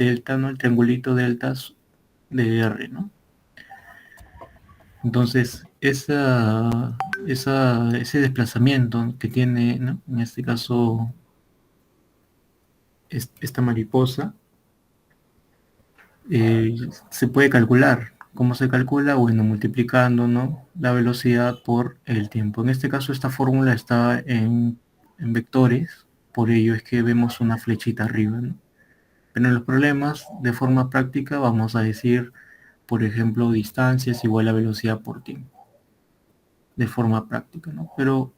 delta, ¿no? El triangulito delta de R, ¿no? Entonces, ese desplazamiento que tiene, ¿no? En este caso, esta mariposa, eh, se puede calcular. ¿Cómo se calcula? Bueno, multiplicando, ¿no? La velocidad por el tiempo. En este caso, esta fórmula está en vectores, por ello es que vemos una flechita arriba, ¿no? Pero en los problemas, de forma práctica, vamos a decir, por ejemplo, distancia es igual a velocidad por tiempo, de forma práctica, ¿no? Pero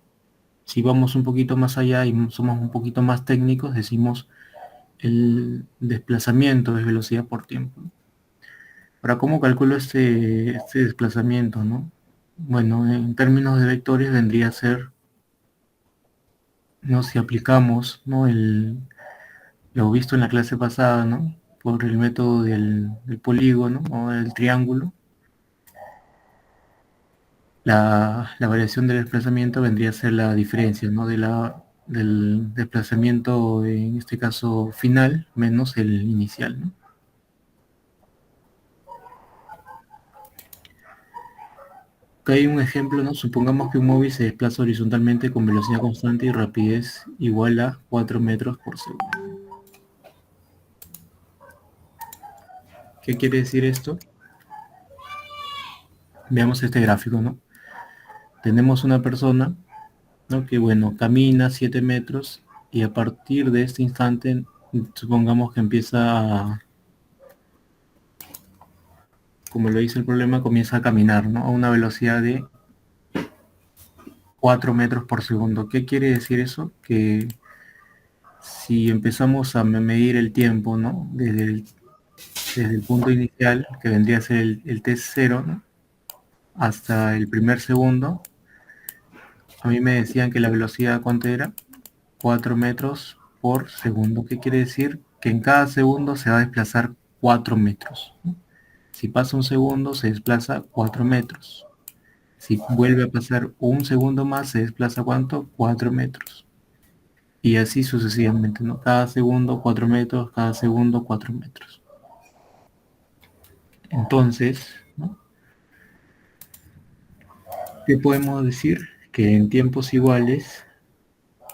si vamos un poquito más allá y somos un poquito más técnicos, decimos el desplazamiento es velocidad por tiempo. Ahora, ¿cómo calculo este desplazamiento, no? Bueno, en términos de vectores vendría a ser, ¿no? Si aplicamos, ¿no? Lo visto en la clase pasada, ¿no? Por el método del polígono o del triángulo, la variación del desplazamiento vendría a ser la diferencia, ¿no? Del desplazamiento, en este caso final, menos el inicial, ¿no? Acá hay un ejemplo, ¿no? Supongamos que un móvil se desplaza horizontalmente con velocidad constante y rapidez igual a 4 metros por segundo. ¿Qué quiere decir esto? Veamos este gráfico, ¿no? Tenemos una persona, ¿no? Que, bueno, camina 7 metros y a partir de este instante, supongamos que empieza como lo dice el problema, comienza a caminar, ¿no? A una velocidad de 4 metros por segundo. ¿Qué quiere decir eso? Que si empezamos a medir el tiempo, ¿no? Desde el punto inicial, que vendría a ser el T0, ¿no? Hasta el primer segundo, a mí me decían que la velocidad, ¿cuánto era? 4 metros por segundo. ¿Qué quiere decir? Que en cada segundo se va a desplazar 4 metros, ¿no? Si pasa un segundo, se desplaza 4 metros. Si vuelve a pasar un segundo más, se desplaza ¿cuánto? 4 metros. Y así sucesivamente, ¿no? Cada segundo 4 metros, cada segundo 4 metros. Entonces, ¿no? ¿Qué podemos decir? Que en tiempos iguales,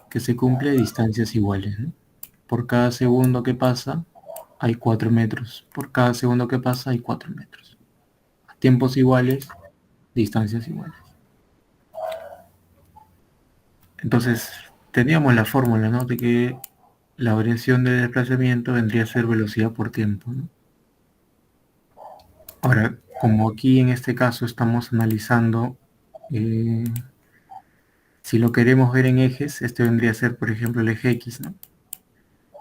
que se cumple distancias iguales, ¿no? Por cada segundo que pasa, hay 4 metros. Por cada segundo que pasa, hay 4 metros. A tiempos iguales, distancias iguales. Entonces, teníamos la fórmula, ¿no? De que la variación de desplazamiento vendría a ser velocidad por tiempo, ¿no? Ahora, como aquí en este caso estamos analizando, eh, si lo queremos ver en ejes, este vendría a ser, por ejemplo, el eje X, ¿no?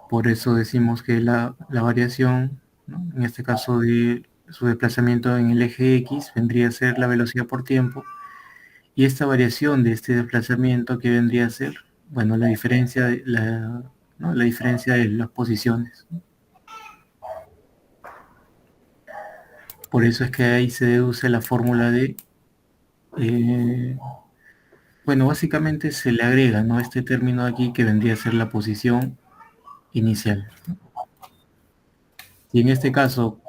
Por eso decimos que la variación, ¿no? En este caso de su desplazamiento en el eje X, vendría a ser la velocidad por tiempo. Y esta variación de este desplazamiento, ¿qué vendría a ser? Bueno, ¿no? La diferencia de las posiciones, ¿no? Por eso es que ahí se deduce la fórmula de, eh, bueno, básicamente se le agrega, ¿no? Este término aquí que vendría a ser la posición inicial. Y en este caso,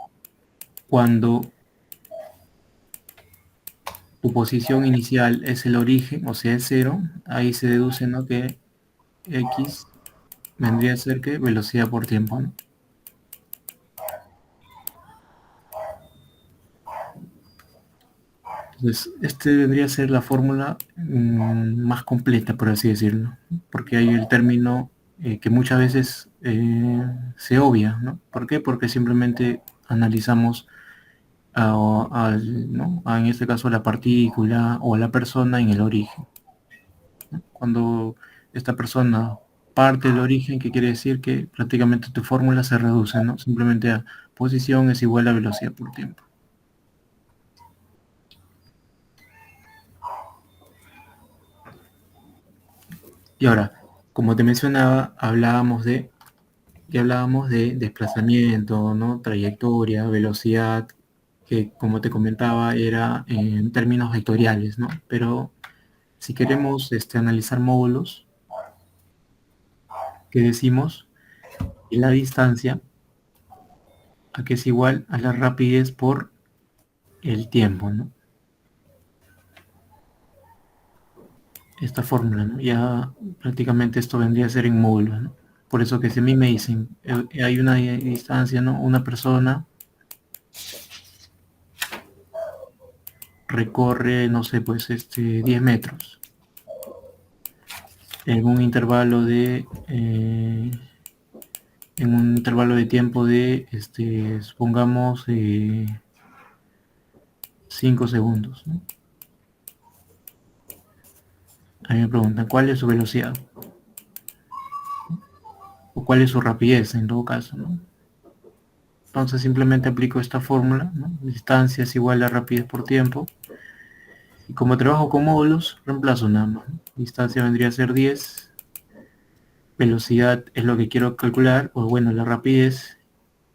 cuando tu posición inicial es el origen, o sea, es cero, ahí se deduce, ¿no? Que X vendría a ser que velocidad por tiempo, ¿no? Entonces, este vendría a ser la fórmula más completa, por así decirlo, porque hay el término que muchas veces se obvia, ¿no? ¿Por qué? Porque simplemente analizamos ¿no? En este caso a la partícula o a la persona en el origen, ¿no? Cuando esta persona parte del origen, ¿qué quiere decir? Que prácticamente tu fórmula se reduce, ¿no? Simplemente a posición es igual a velocidad por tiempo. Y ahora, como te mencionaba, hablábamos de desplazamiento, ¿no? Trayectoria, velocidad, que como te comentaba era en términos vectoriales, ¿no? Pero si queremos analizar módulos, ¿qué decimos? Y la distancia a que es igual a la rapidez por el tiempo, ¿no? Esta fórmula, ¿no? Ya prácticamente esto vendría a ser en módulos, ¿no? Por eso que si a mí me dicen, hay una distancia, ¿no? Una persona recorre, no sé, pues 10 metros en un intervalo de tiempo de supongamos 5 segundos, ¿no? A mí me preguntan cuál es su velocidad o cuál es su rapidez en todo caso, ¿no? Entonces simplemente aplico esta fórmula, ¿no? Distancia es igual a rapidez por tiempo. Y como trabajo con módulos, reemplazo nada más, ¿no? Distancia vendría a ser 10. Velocidad es lo que quiero calcular, o bueno, la rapidez.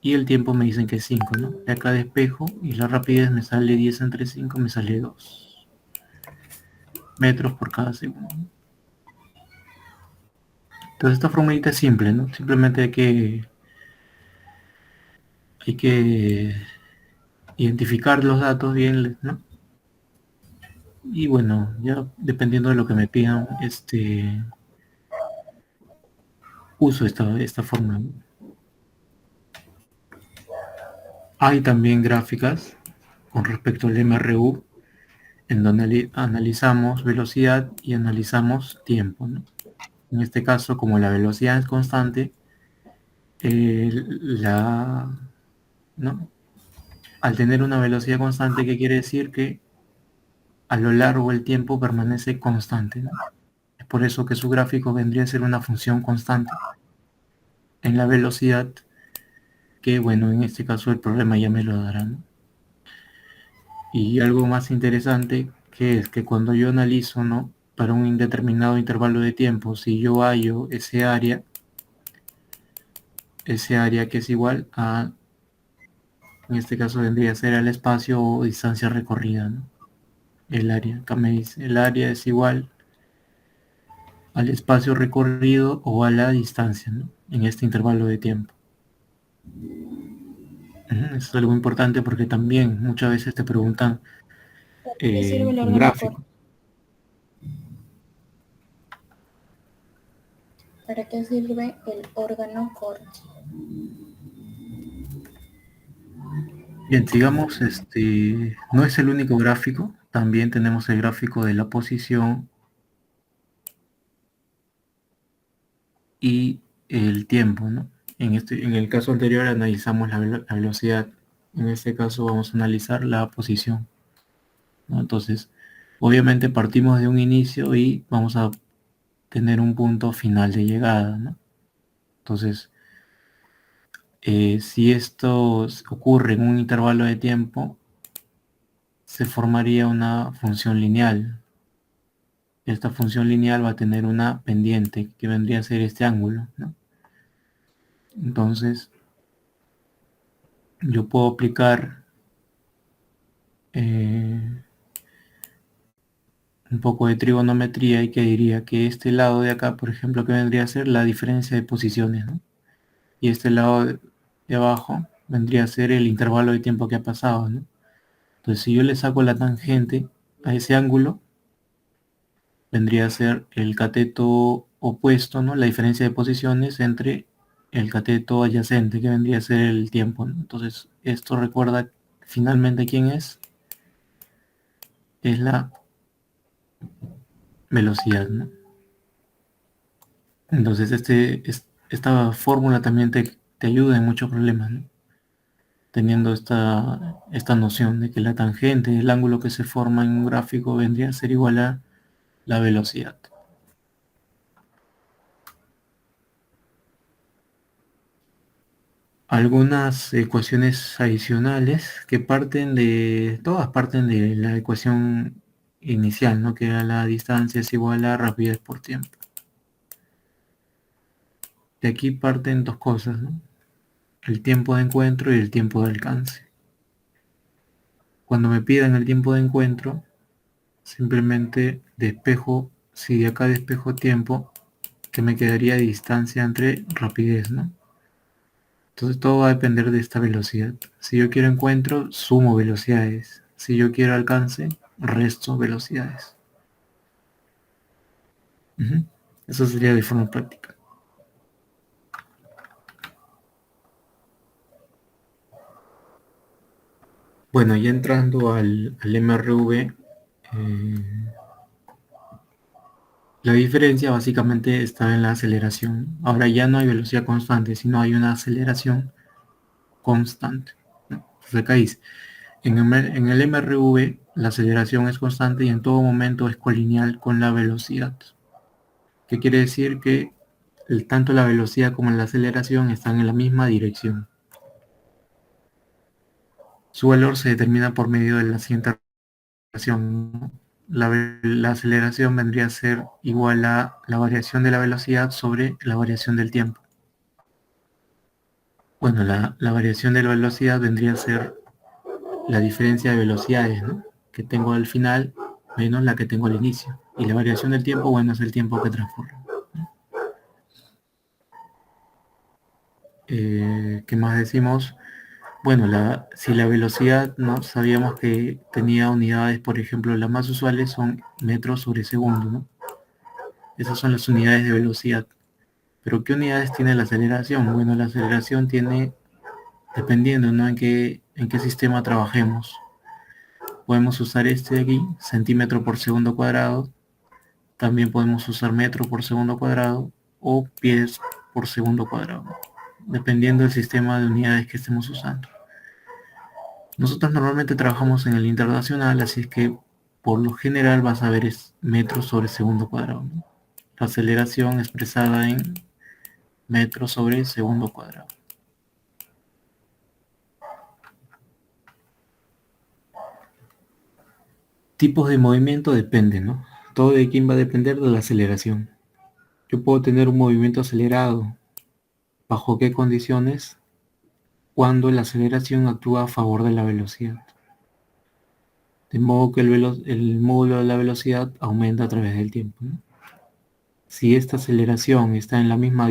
Y el tiempo me dicen que es 5, ¿no? De acá despejo y la rapidez me sale 10 entre 5, me sale 2 metros por cada segundo. Entonces esta formulita es simple, ¿no? Simplemente hay que identificar los datos bien, ¿no? Y bueno, ya dependiendo de lo que me pidan, uso esta fórmula. Hay también gráficas con respecto al MRU, en donde analizamos velocidad y analizamos tiempo, ¿no? En este caso, como la velocidad es constante, la, ¿no? Al tener una velocidad constante, ¿qué quiere decir? Que a lo largo del tiempo permanece constante, ¿no? Es por eso que su gráfico vendría a ser una función constante en la velocidad, que bueno, en este caso el problema ya me lo dará, ¿no? Y algo más interesante, que es que cuando yo analizo, ¿no? Para un indeterminado intervalo de tiempo, si yo hallo ese área que es igual a, en este caso vendría a ser el espacio o distancia recorrida, ¿no? El área, acá me dice, el área es igual al espacio recorrido o a la distancia, ¿no? En este intervalo de tiempo. Eso es algo importante porque también muchas veces te preguntan ¿Para qué sirve el con órgano corto? gráficos. ¿Para qué sirve el órgano corto? Bien, sigamos, no es el único gráfico, también tenemos el gráfico de la posición y el tiempo, ¿no? En el caso anterior analizamos la velocidad, en este caso vamos a analizar la posición, ¿no? Entonces, obviamente partimos de un inicio y vamos a tener un punto final de llegada, ¿no? Entonces, si esto ocurre en un intervalo de tiempo, se formaría una función lineal. Esta función lineal va a tener una pendiente que vendría a ser este ángulo, ¿no? Entonces, yo puedo aplicar eh, un poco de trigonometría y que diría que este lado de acá, por ejemplo, que vendría a ser la diferencia de posiciones, ¿no? Y este lado de abajo vendría a ser el intervalo de tiempo que ha pasado, ¿no? Entonces, si yo le saco la tangente a ese ángulo, vendría a ser el cateto opuesto, ¿no? La diferencia de posiciones entre el cateto adyacente, que vendría a ser el tiempo, ¿no? Entonces, esto recuerda finalmente quién es la velocidad, ¿no? Entonces, esta fórmula también te ayuda en muchos problemas, ¿no? Teniendo esta noción de que la tangente, el ángulo que se forma en un gráfico, vendría a ser igual a la velocidad. Algunas ecuaciones adicionales que todas parten de la ecuación inicial, ¿no? Que era la distancia es igual a rapidez por tiempo. De aquí parten dos cosas, ¿no? El tiempo de encuentro y el tiempo de alcance. Cuando me pidan el tiempo de encuentro, simplemente despejo, si de acá despejo tiempo, que me quedaría distancia entre rapidez, ¿no? Entonces todo va a depender de esta velocidad. Si yo quiero encuentro, sumo velocidades. Si yo quiero alcance, resto velocidades. Ujú. Eso sería de forma práctica. Bueno, ya entrando al MRV, la diferencia básicamente está en la aceleración. Ahora ya no hay velocidad constante, sino hay una aceleración constante, ¿no? Entonces acá dice, en el MRV la aceleración es constante y en todo momento es colineal con la velocidad. ¿Qué quiere decir? Que tanto la velocidad como la aceleración están en la misma dirección. Su valor se determina por medio de la siguiente relación, ¿no? La aceleración vendría a ser igual a la variación de la velocidad sobre la variación del tiempo. Bueno, la variación de la velocidad vendría a ser la diferencia de velocidades, ¿no?, que tengo al final menos la que tengo al inicio. Y la variación del tiempo, bueno, es el tiempo que transcurre. ¿Qué más decimos? Bueno, si la velocidad, ¿no?, sabíamos que tenía unidades, por ejemplo, las más usuales son metros sobre segundo, ¿no? Esas son las unidades de velocidad. Pero ¿qué unidades tiene la aceleración? Bueno, la aceleración tiene, dependiendo, ¿no?, en qué sistema trabajemos. Podemos usar este de aquí, centímetro por segundo cuadrado. También podemos usar metro por segundo cuadrado o pies por segundo cuadrado, dependiendo del sistema de unidades que estemos usando. Nosotros normalmente trabajamos en el internacional, así es que por lo general vas a ver es metros sobre segundo cuadrado, ¿no? La aceleración expresada en metros sobre segundo cuadrado. Tipos de movimiento dependen, ¿no? Todo de quién va a depender de la aceleración. Yo puedo tener un movimiento acelerado. ¿Bajo qué condiciones? Cuando la aceleración actúa a favor de la velocidad. De modo que el módulo de la velocidad aumenta a través del tiempo, ¿no? Si esta aceleración está en la misma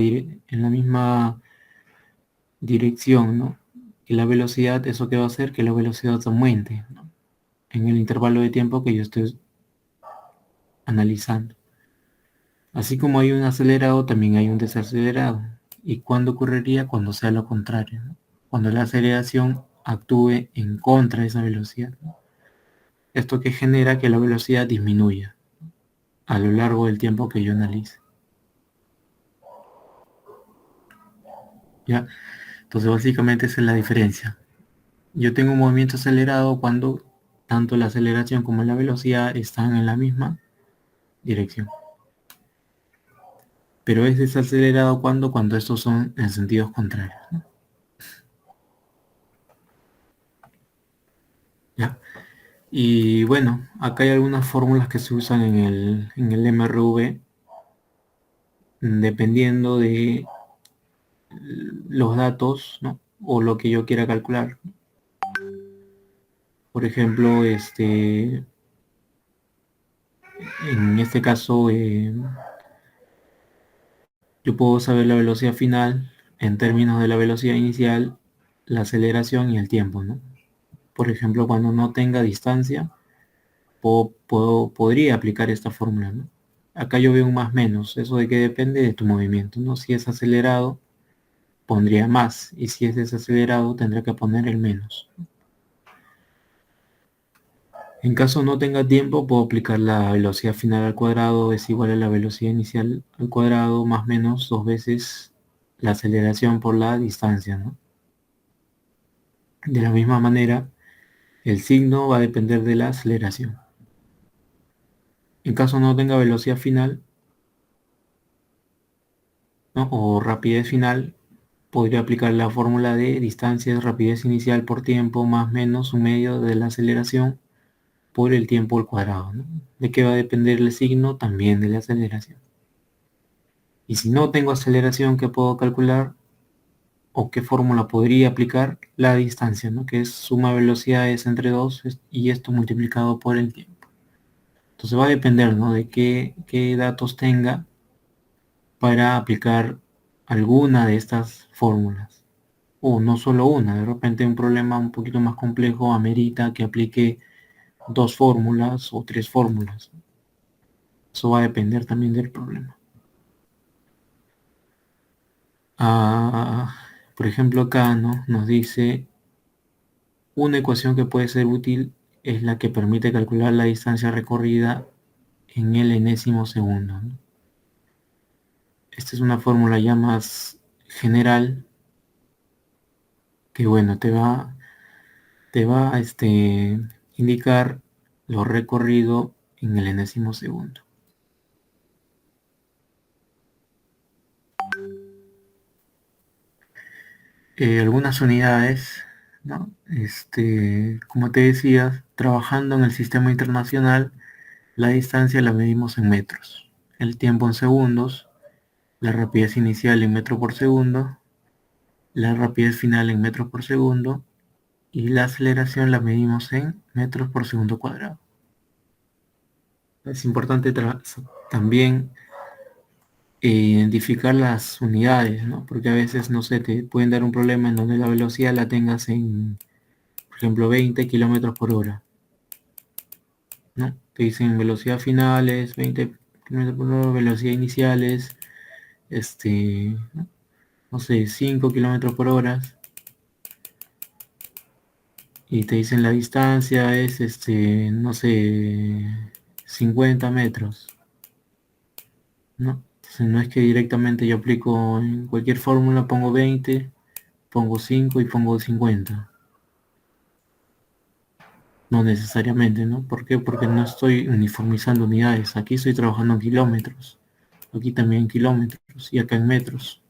dirección, ¿no?, que la velocidad, ¿eso qué va a hacer? Que la velocidad aumente, ¿no?, en el intervalo de tiempo que yo estoy analizando. Así como hay un acelerado, también hay un desacelerado. ¿Y cuándo ocurriría? Cuando sea lo contrario, ¿no? Cuando la aceleración actúe en contra de esa velocidad, ¿no? Esto que genera que la velocidad disminuya a lo largo del tiempo que yo analice. ¿Ya? Entonces básicamente esa es la diferencia. Yo tengo un movimiento acelerado cuando tanto la aceleración como la velocidad están en la misma dirección. Pero es desacelerado cuando estos son en sentidos contrarios, ¿no? ¿Ya? Y bueno, acá hay algunas fórmulas que se usan en el MRV dependiendo de los datos, ¿no?, o lo que yo quiera calcular. Por ejemplo, en este caso, yo puedo saber la velocidad final en términos de la velocidad inicial, la aceleración y el tiempo, ¿no? Por ejemplo, cuando no tenga distancia, podría aplicar esta fórmula, ¿no? Acá yo veo un más menos, eso de que depende de tu movimiento, ¿no? Si es acelerado, pondría más, y si es desacelerado, tendría que poner el menos. En caso no tenga tiempo, puedo aplicar la velocidad final al cuadrado es igual a la velocidad inicial al cuadrado más menos 2 veces la aceleración por la distancia, ¿no? De la misma manera, el signo va a depender de la aceleración. En caso no tenga velocidad final, ¿no?, o rapidez final, podría aplicar la fórmula de distancia es rapidez inicial por tiempo más menos un medio de la aceleración por el tiempo al cuadrado, ¿no? ¿De qué va a depender el signo? También de la aceleración. Y si no tengo aceleración, ¿qué puedo calcular? ¿O qué fórmula podría aplicar? La distancia, ¿no?, que es suma velocidades entre dos y esto multiplicado por el tiempo. Entonces va a depender, ¿no?, de qué datos tenga para aplicar alguna de estas fórmulas. o no solo una. De repente un problema un poquito más complejo amerita que aplique dos fórmulas o tres fórmulas. Eso va a depender también del problema. Por ejemplo, acá, ¿no? Nos dice una ecuación que puede ser útil es la que permite calcular la distancia recorrida en el enésimo segundo, ¿no? Esta es una fórmula ya más general que, bueno, te va a indicar lo recorrido en el enésimo segundo. Algunas unidades, ¿no? Como te decía, trabajando en el sistema internacional, la distancia la medimos en metros, el tiempo en segundos, la rapidez inicial en metros por segundo, la rapidez final en metros por segundo y la aceleración la medimos en metros por segundo cuadrado. Es importante también identificar las unidades, ¿no? Porque a veces, no sé, te pueden dar un problema en donde la velocidad la tengas en, por ejemplo, 20 kilómetros por hora, ¿no? Te dicen velocidad finales, 20 kilómetros por hora, velocidad iniciales, ¿no? No sé, 5 kilómetros por hora, y te dicen la distancia es, no sé, 50 metros, ¿no? Entonces no es que directamente yo aplico en cualquier fórmula, pongo 20, pongo 5 y pongo 50. No necesariamente, ¿no? ¿Por qué? Porque no estoy uniformizando unidades. Aquí estoy trabajando en kilómetros, aquí también en kilómetros y acá en metros.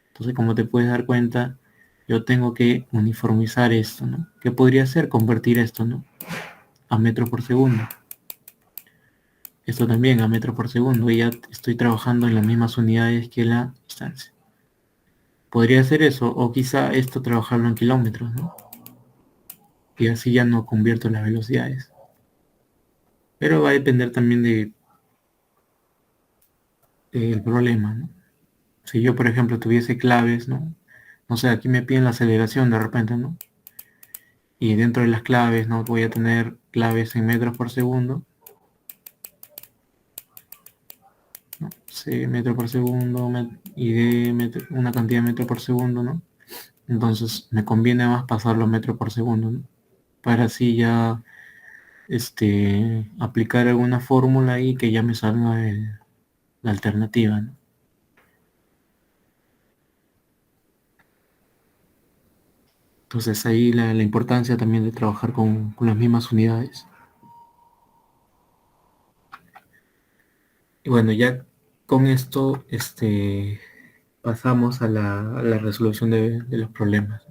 Entonces, como te puedes dar cuenta, yo tengo que uniformizar esto, ¿no? ¿Qué podría ser? Convertir esto, ¿no? A metros por segundo. Esto también a metros por segundo. Y ya estoy trabajando en las mismas unidades que la distancia. Podría ser eso, o quizá esto trabajarlo en kilómetros, ¿no? Y así ya no convierto las velocidades. Pero va a depender también del problema, ¿no? Si yo, por ejemplo, tuviese claves, ¿no? No sé, aquí me piden la aceleración de repente, ¿no? Y dentro de las claves, ¿no? Voy a tener claves en metros por segundo, ¿no? Sí, metro por segundo y una cantidad de metro por segundo, ¿no? Entonces me conviene más pasarlo a metro por segundo, ¿no? Para así ya aplicar alguna fórmula ahí que ya me salga la alternativa, ¿no? Entonces ahí la importancia también de trabajar con las mismas unidades. Y bueno, ya con esto pasamos a la resolución de los problemas.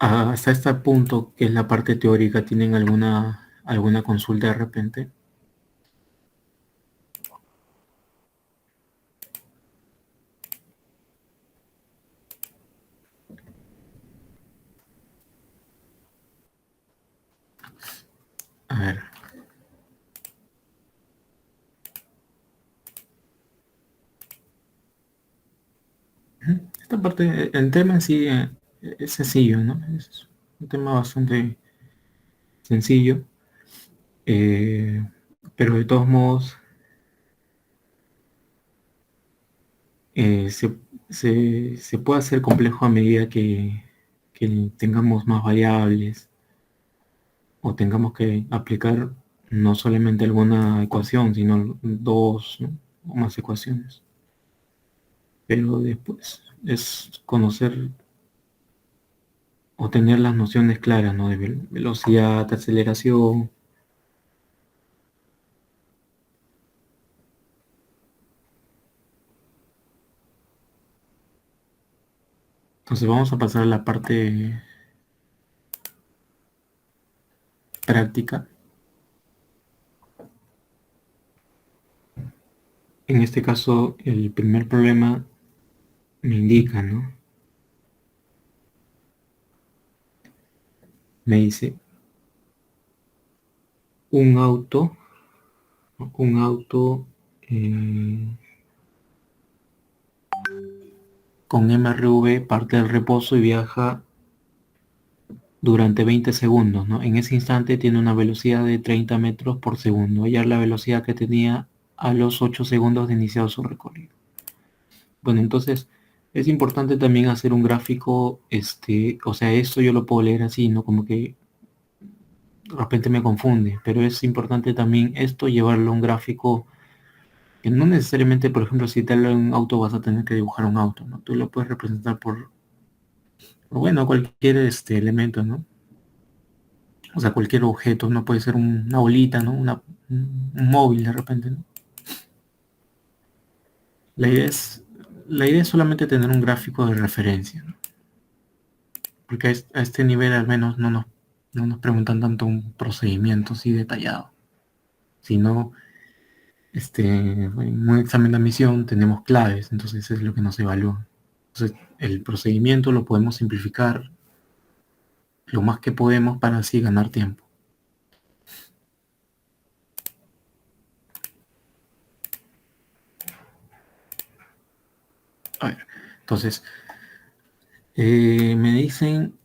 Hasta este punto, que es la parte teórica, ¿tienen alguna consulta de repente? A ver. Esta parte, el tema en sí es sencillo, ¿no? Es un tema bastante sencillo, eh, pero de todos modos se puede hacer complejo a medida que tengamos más variables o tengamos que aplicar no solamente alguna ecuación, sino dos, ¿no? O más ecuaciones. Pero después es conocer o tener las nociones claras, ¿no? De velocidad, aceleración. Entonces vamos a pasar a la parte práctica. En este caso, el primer problema me indica, ¿no? Me dice un auto, ¿no? Un auto con MRV parte del reposo y viaja durante 20 segundos, ¿no? En ese instante tiene una velocidad de 30 metros por segundo. Hallar la velocidad que tenía a los 8 segundos de iniciado su recorrido. Bueno, entonces es importante también hacer un gráfico, o sea, esto yo lo puedo leer así, ¿no? Como que de repente me confunde, pero es importante también esto llevarlo a un gráfico que no necesariamente, por ejemplo, si te habla de un auto vas a tener que dibujar un auto, ¿no? Tú lo puedes representar bueno, cualquier elemento, ¿no? O sea, cualquier objeto, no puede ser una bolita, ¿no? Un móvil de repente, ¿no? La idea es, la idea es solamente tener un gráfico de referencia, ¿no? Porque a este nivel al menos no nos preguntan tanto un procedimiento así detallado, sino en un examen de admisión tenemos claves, entonces eso es lo que nos evalúa. Entonces el procedimiento lo podemos simplificar lo más que podemos para así ganar tiempo. A ver, entonces, me dicen,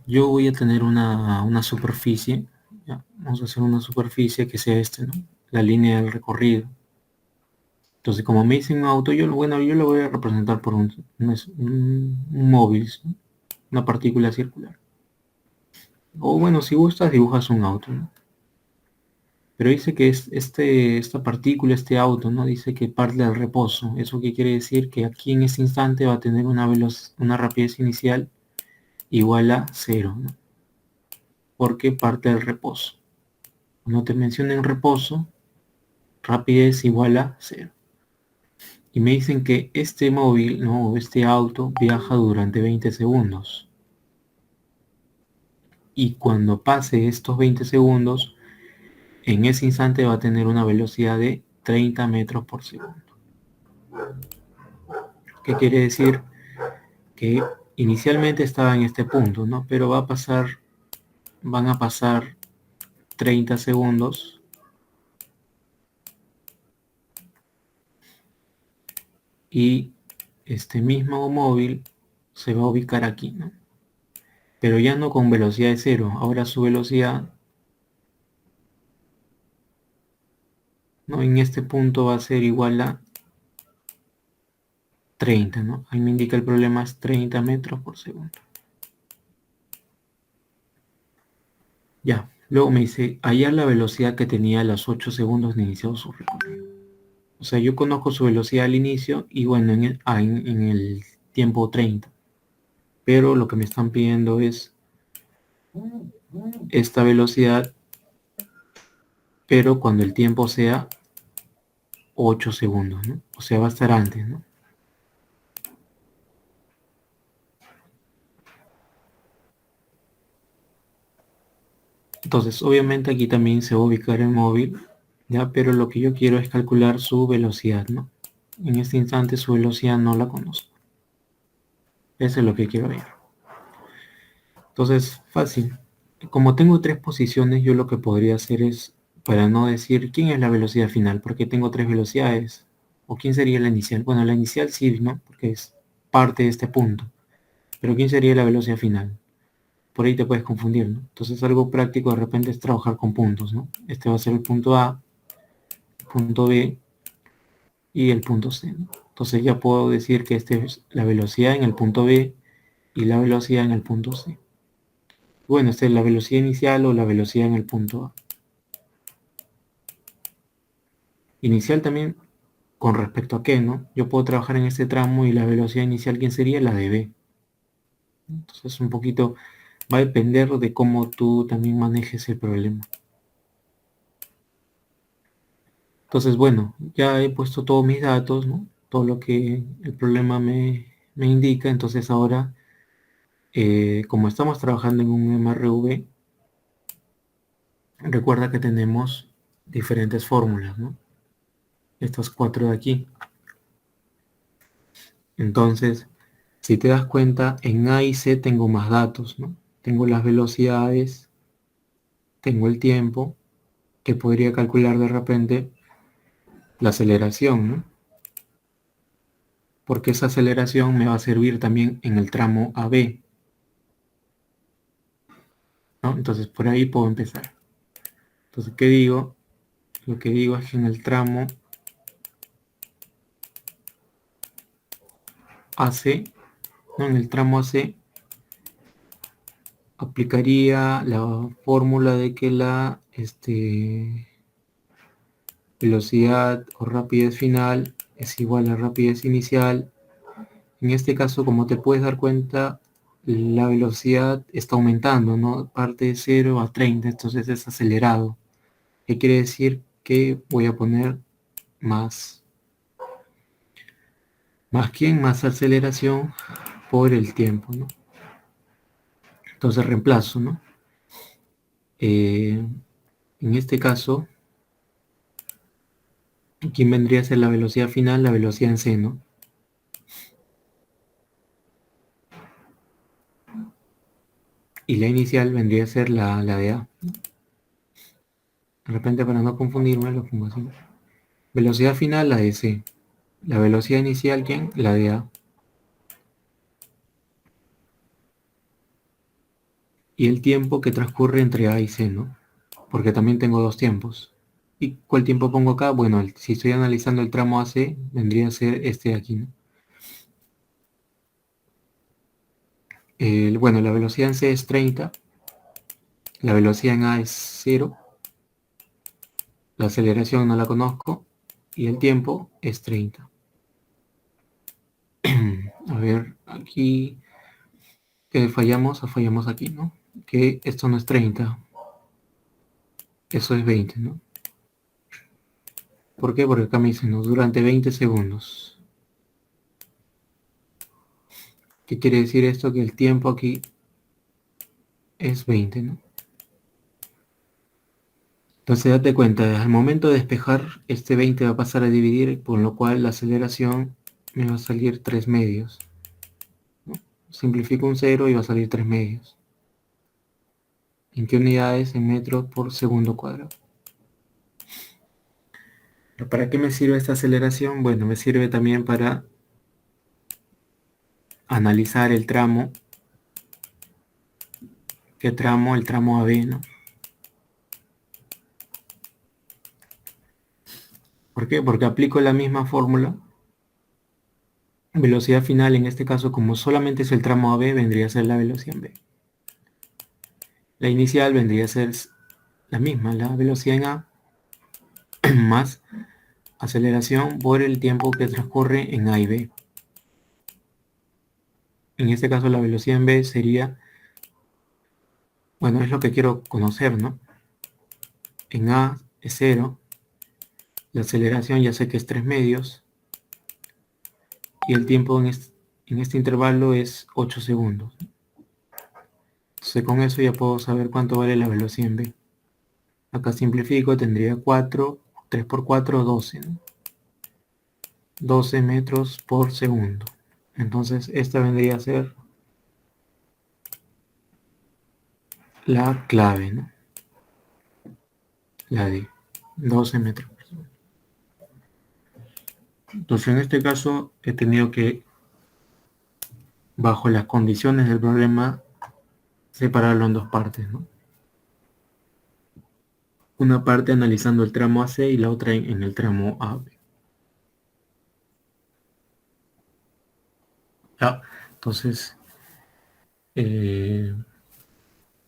yo voy a tener una superficie, ¿ya? Vamos a hacer una superficie que sea ¿no? La línea del recorrido. Entonces, como me dicen un auto, yo lo voy a representar por un móvil, ¿no? Una partícula circular. O bueno, si gustas, dibujas un auto, ¿no? Pero dice que esta partícula, este auto, ¿no? Dice que parte del reposo. ¿Eso qué quiere decir? Que aquí en este instante va a tener una rapidez inicial igual a 0, ¿no? Porque parte del reposo. Cuando te mencionen reposo, rapidez igual a 0. Y me dicen que este móvil, ¿no? O este auto viaja durante 20 segundos. Y cuando pase estos 20 segundos, en ese instante va a tener una velocidad de 30 metros por segundo. ¿Qué quiere decir? Que inicialmente estaba en este punto, ¿no? Pero van a pasar 30 segundos y este mismo móvil se va a ubicar aquí, ¿no? Pero ya no con velocidad de 0, ahora su velocidad, ¿no? En este punto va a ser igual a 30, ¿no? Ahí me indica el problema es 30 metros por segundo. Ya, luego me dice, hallar la velocidad que tenía a los 8 segundos de iniciado su recorrido. O sea, yo conozco su velocidad al inicio y bueno, en el tiempo 30. Pero lo que me están pidiendo es esta velocidad, pero cuando el tiempo sea 8 segundos, ¿no? O sea, va a estar antes, ¿no? Entonces, obviamente aquí también se va a ubicar el móvil, ¿ya? Pero lo que yo quiero es calcular su velocidad, ¿no? En este instante su velocidad no la conozco. Eso es lo que quiero ver. Entonces, fácil. Como tengo tres posiciones, yo lo que podría hacer es, para no decir quién es la velocidad final, porque tengo tres velocidades, o quién sería la inicial. Bueno, la inicial sí, ¿no? Porque es parte de este punto. Pero quién sería la velocidad final. Por ahí te puedes confundir, ¿no? Entonces algo práctico de repente es trabajar con puntos, ¿no? Este va a ser el punto A, el punto B y el punto C, ¿no? Entonces ya puedo decir que esta es la velocidad en el punto B y la velocidad en el punto C. Bueno, esta es la velocidad inicial o la velocidad en el punto A. Inicial también con respecto a qué, ¿no? Yo puedo trabajar en este tramo y la velocidad inicial, ¿quién sería? La de B. Entonces un poquito va a depender de cómo tú también manejes el problema. Entonces, bueno, ya he puesto todos mis datos, ¿no? Todo lo que el problema me indica. Entonces ahora, como estamos trabajando en un MRV, recuerda que tenemos diferentes fórmulas, ¿no? Estas cuatro de aquí. Entonces, si te das cuenta, en A y C tengo más datos, ¿no? Tengo las velocidades, tengo el tiempo, que podría calcular de repente la aceleración, ¿no? Porque esa aceleración me va a servir también en el tramo AB, ¿no? Entonces por ahí puedo empezar. Entonces, ¿qué digo? Lo que digo es que en el tramo AC, ¿no? En el tramo AC aplicaría la fórmula de que la velocidad o rapidez final es igual a rapidez inicial. En este caso, como te puedes dar cuenta, la velocidad está aumentando, ¿no? Parte de 0 a 30, entonces es acelerado. ¿Qué quiere decir? Que voy a poner más. ¿Más quién? Más aceleración por el tiempo, ¿no? Entonces reemplazo, ¿no? En este caso, ¿quién vendría a ser la velocidad final? La velocidad en C, ¿no? Y la inicial vendría a ser la de A. De repente, para no confundirme, lo pongo así. Velocidad final, la de C. La velocidad inicial, ¿quién? La de A. Y el tiempo que transcurre entre A y C, ¿no? Porque también tengo dos tiempos. ¿Y cuál tiempo pongo acá? Bueno, si estoy analizando el tramo AC, vendría a ser este de aquí, ¿no? Bueno, la velocidad en C es 30, la velocidad en A es 0, la aceleración no la conozco y el tiempo es 30. A ver, aquí fallamos aquí, ¿no? Que esto no es 30, eso es 20, ¿no? ¿Por qué? Porque acá me dicen, ¿no? Durante 20 segundos. ¿Qué quiere decir esto? Que el tiempo aquí es 20, ¿no? Entonces date cuenta, al momento de despejar, este 20 va a pasar a dividir, por lo cual la aceleración me va a salir 3 medios, ¿no? Simplifico un 0 y va a salir 3 medios. ¿En qué unidades? En metros por segundo cuadrado. ¿Pero para qué me sirve esta aceleración? Bueno, me sirve también para analizar el tramo. ¿Qué tramo? El tramo AB, ¿no? ¿Por qué? Porque aplico la misma fórmula. Velocidad final, en este caso, como solamente es el tramo AB, vendría a ser la velocidad en B. La inicial vendría a ser la misma, la velocidad en A, más aceleración por el tiempo que transcurre en A y B. En este caso la velocidad en B sería, bueno, es lo que quiero conocer, ¿no? En A es 0, la aceleración ya sé que es 3 medios, y el tiempo en este intervalo es 8 segundos. Entonces con eso ya puedo saber cuánto vale la velocidad en B. Acá simplifico, tendría 4, 3 por 4, 12, ¿no? 12 metros por segundo. Entonces esta vendría a ser la clave, ¿no? La de 12 metros por segundo. Entonces en este caso he tenido que, bajo las condiciones del problema, separarlo en dos partes, ¿no? Una parte analizando el tramo AC y la otra en el tramo AB. ¿Ya? Entonces,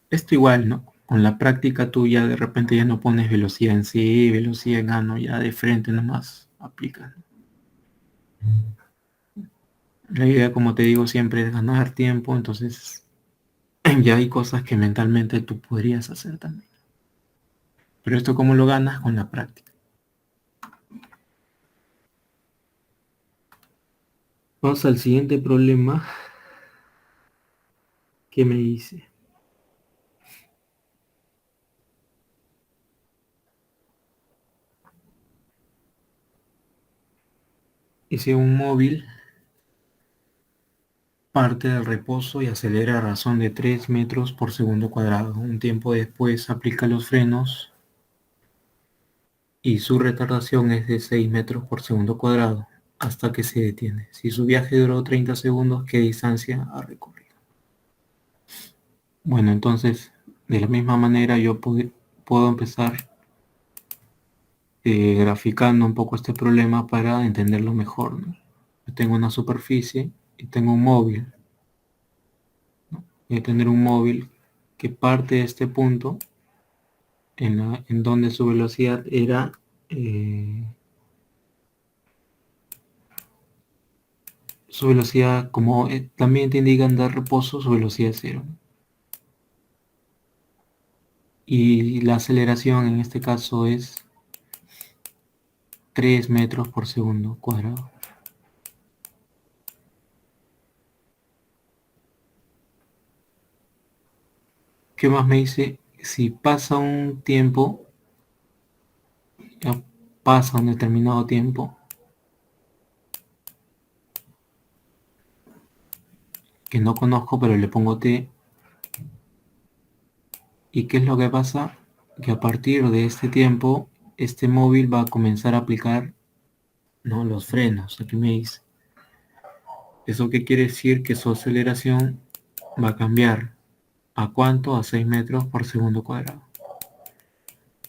esto igual, ¿no? Con la práctica tú ya de repente ya no pones velocidad en C, velocidad en A, ¿no? Ya de frente nomás aplicas. La idea, como te digo, siempre es ganar tiempo, entonces ya hay cosas que mentalmente tú podrías hacer también. Pero esto cómo lo ganas con la práctica. Vamos al siguiente problema que me hice. Hice un móvil, parte del reposo y acelera a razón de 3 metros por segundo cuadrado. Un tiempo después aplica los frenos y su retardación es de 6 metros por segundo cuadrado hasta que se detiene. Si su viaje duró 30 segundos, ¿qué distancia ha recorrido? Bueno, entonces, de la misma manera yo puedo empezar graficando un poco este problema para entenderlo mejor, ¿no? Yo tengo una superficie y tengo un móvil. Voy a tener un móvil que parte de este punto en donde su velocidad era su velocidad, como también te indican dar reposo, su velocidad es cero. Y la aceleración en este caso es 3 metros por segundo cuadrado. ¿Qué más me dice? Si pasa un tiempo, ya pasa un determinado tiempo, que no conozco, pero le pongo T. ¿Y qué es lo que pasa? Que a partir de este tiempo, este móvil va a comenzar a aplicar, ¿no?, los frenos. Aquí me dice. ¿Eso qué quiere decir? Que su aceleración va a cambiar. ¿A cuánto? A 6 metros por segundo cuadrado.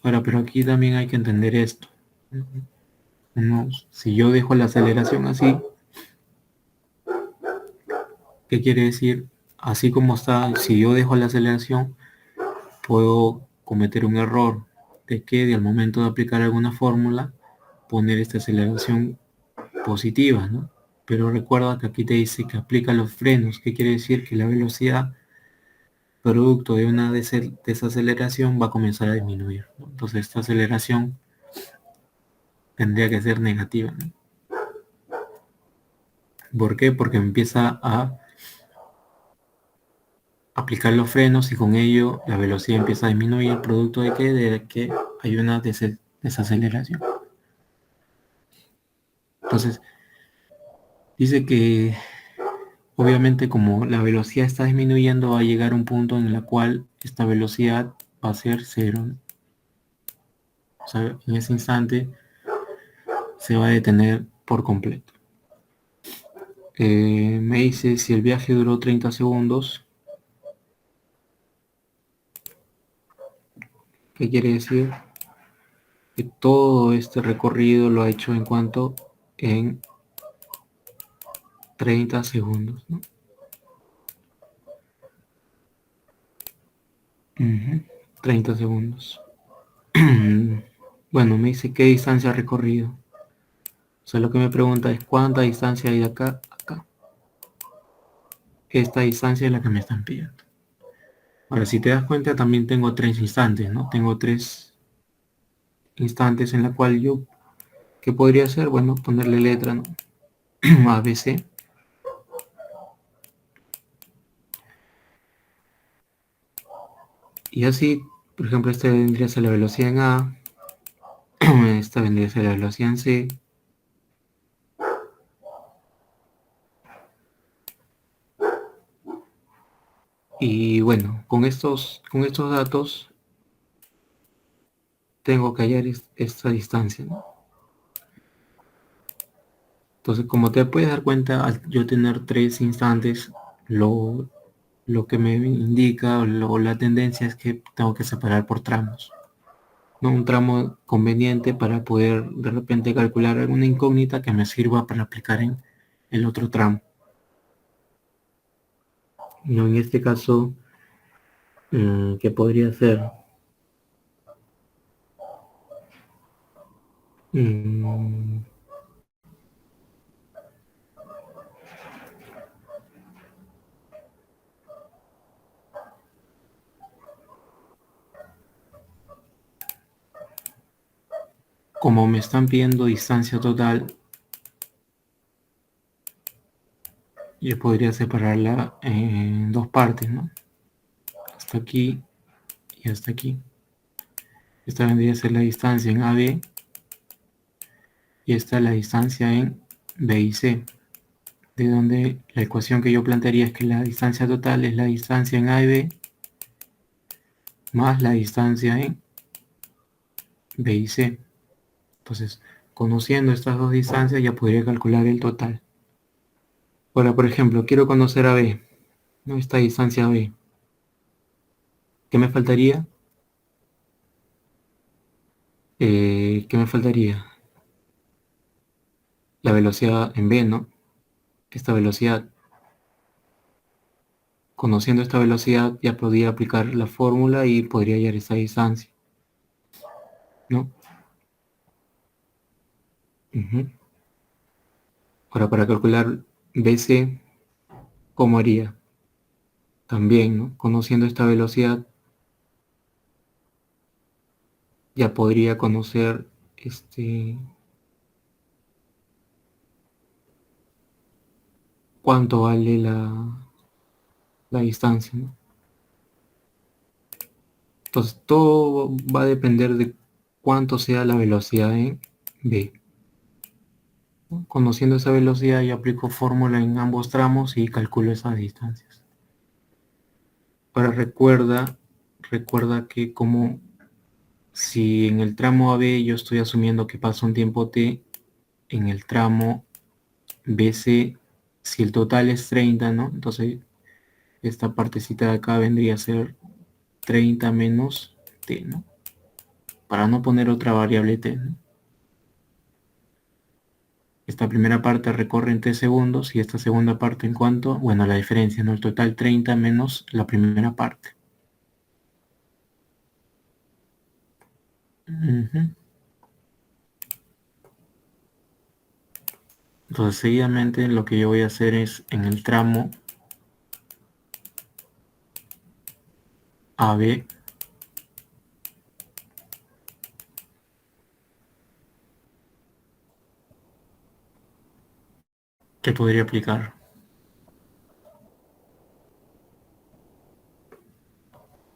Ahora, pero aquí también hay que entender esto. Si yo dejo la aceleración así, ¿qué quiere decir? Así como está, si yo dejo la aceleración, puedo cometer un error de que al momento de aplicar alguna fórmula, poner esta aceleración positiva, ¿no? Pero recuerda que aquí te dice que aplica los frenos, ¿qué quiere decir? Que la velocidad producto de una desaceleración va a comenzar a disminuir, ¿no? Entonces esta aceleración tendría que ser negativa, ¿no? ¿Por qué? Porque empieza a aplicar los frenos y con ello la velocidad empieza a disminuir, producto de que hay una desaceleración. Entonces, dice que obviamente como la velocidad está disminuyendo, va a llegar a un punto en el cual esta velocidad va a ser cero, ¿no? O sea, en ese instante se va a detener por completo. Me dice si el viaje duró 30 segundos. ¿Qué quiere decir? Que todo este recorrido lo ha hecho en 30 segundos, ¿no? 30 segundos. Bueno, me dice qué distancia ha recorrido. O sea, lo que me pregunta es cuánta distancia hay de acá a acá. Esta distancia es la que me están pidiendo. Ahora, si te das cuenta, también tengo 3 instantes, ¿no? Tengo 3 instantes en la cual yo, ¿qué podría hacer? Bueno, ponerle letra, ¿no? ABC. Y así, por ejemplo, esta vendría a ser la velocidad en A, esta vendría a ser la velocidad en C, y bueno, con estos datos tengo que hallar esta distancia, ¿no? Entonces, como te puedes dar cuenta, al yo tener 3 instantes, lo que me indica o la tendencia es que tengo que separar por tramos, ¿no? Un tramo conveniente para poder de repente calcular alguna incógnita que me sirva para aplicar en el otro tramo. No, en este caso, ¿qué podría ser? Como me están pidiendo distancia total, yo podría separarla en 2 partes, ¿no? Hasta aquí y hasta aquí. Esta vendría a ser la distancia en AB y esta es la distancia en B y C, de donde la ecuación que yo plantearía es que la distancia total es la distancia en A y B más la distancia en B y C. Entonces, conociendo estas dos distancias ya podría calcular el total. Ahora, por ejemplo, quiero conocer a B, ¿no? Esta distancia B. ¿Qué me faltaría? ¿Qué me faltaría? La velocidad en B, ¿no? Esta velocidad. Conociendo esta velocidad ya podría aplicar la fórmula y podría hallar esta distancia, ¿no? Ujú. Ahora, para calcular BC, ¿cómo haría? También, ¿no? Conociendo esta velocidad ya podría conocer cuánto vale la distancia, ¿no? Entonces todo va a depender de cuánto sea la velocidad en B, ¿no? Conociendo esa velocidad ya aplico fórmula en ambos tramos y calculo esas distancias. Ahora recuerda que como si en el tramo AB yo estoy asumiendo que pasa un tiempo t, en el tramo BC, si el total es 30, ¿no? Entonces esta partecita de acá vendría a ser 30 menos t, ¿no? Para no poner otra variable t, ¿no? Esta primera parte recorre en t segundos y esta segunda parte en cuánto, bueno, la diferencia, ¿no? El total 30 menos la primera parte. Ujú. Entonces seguidamente lo que yo voy a hacer es en el tramo AB, que podría aplicar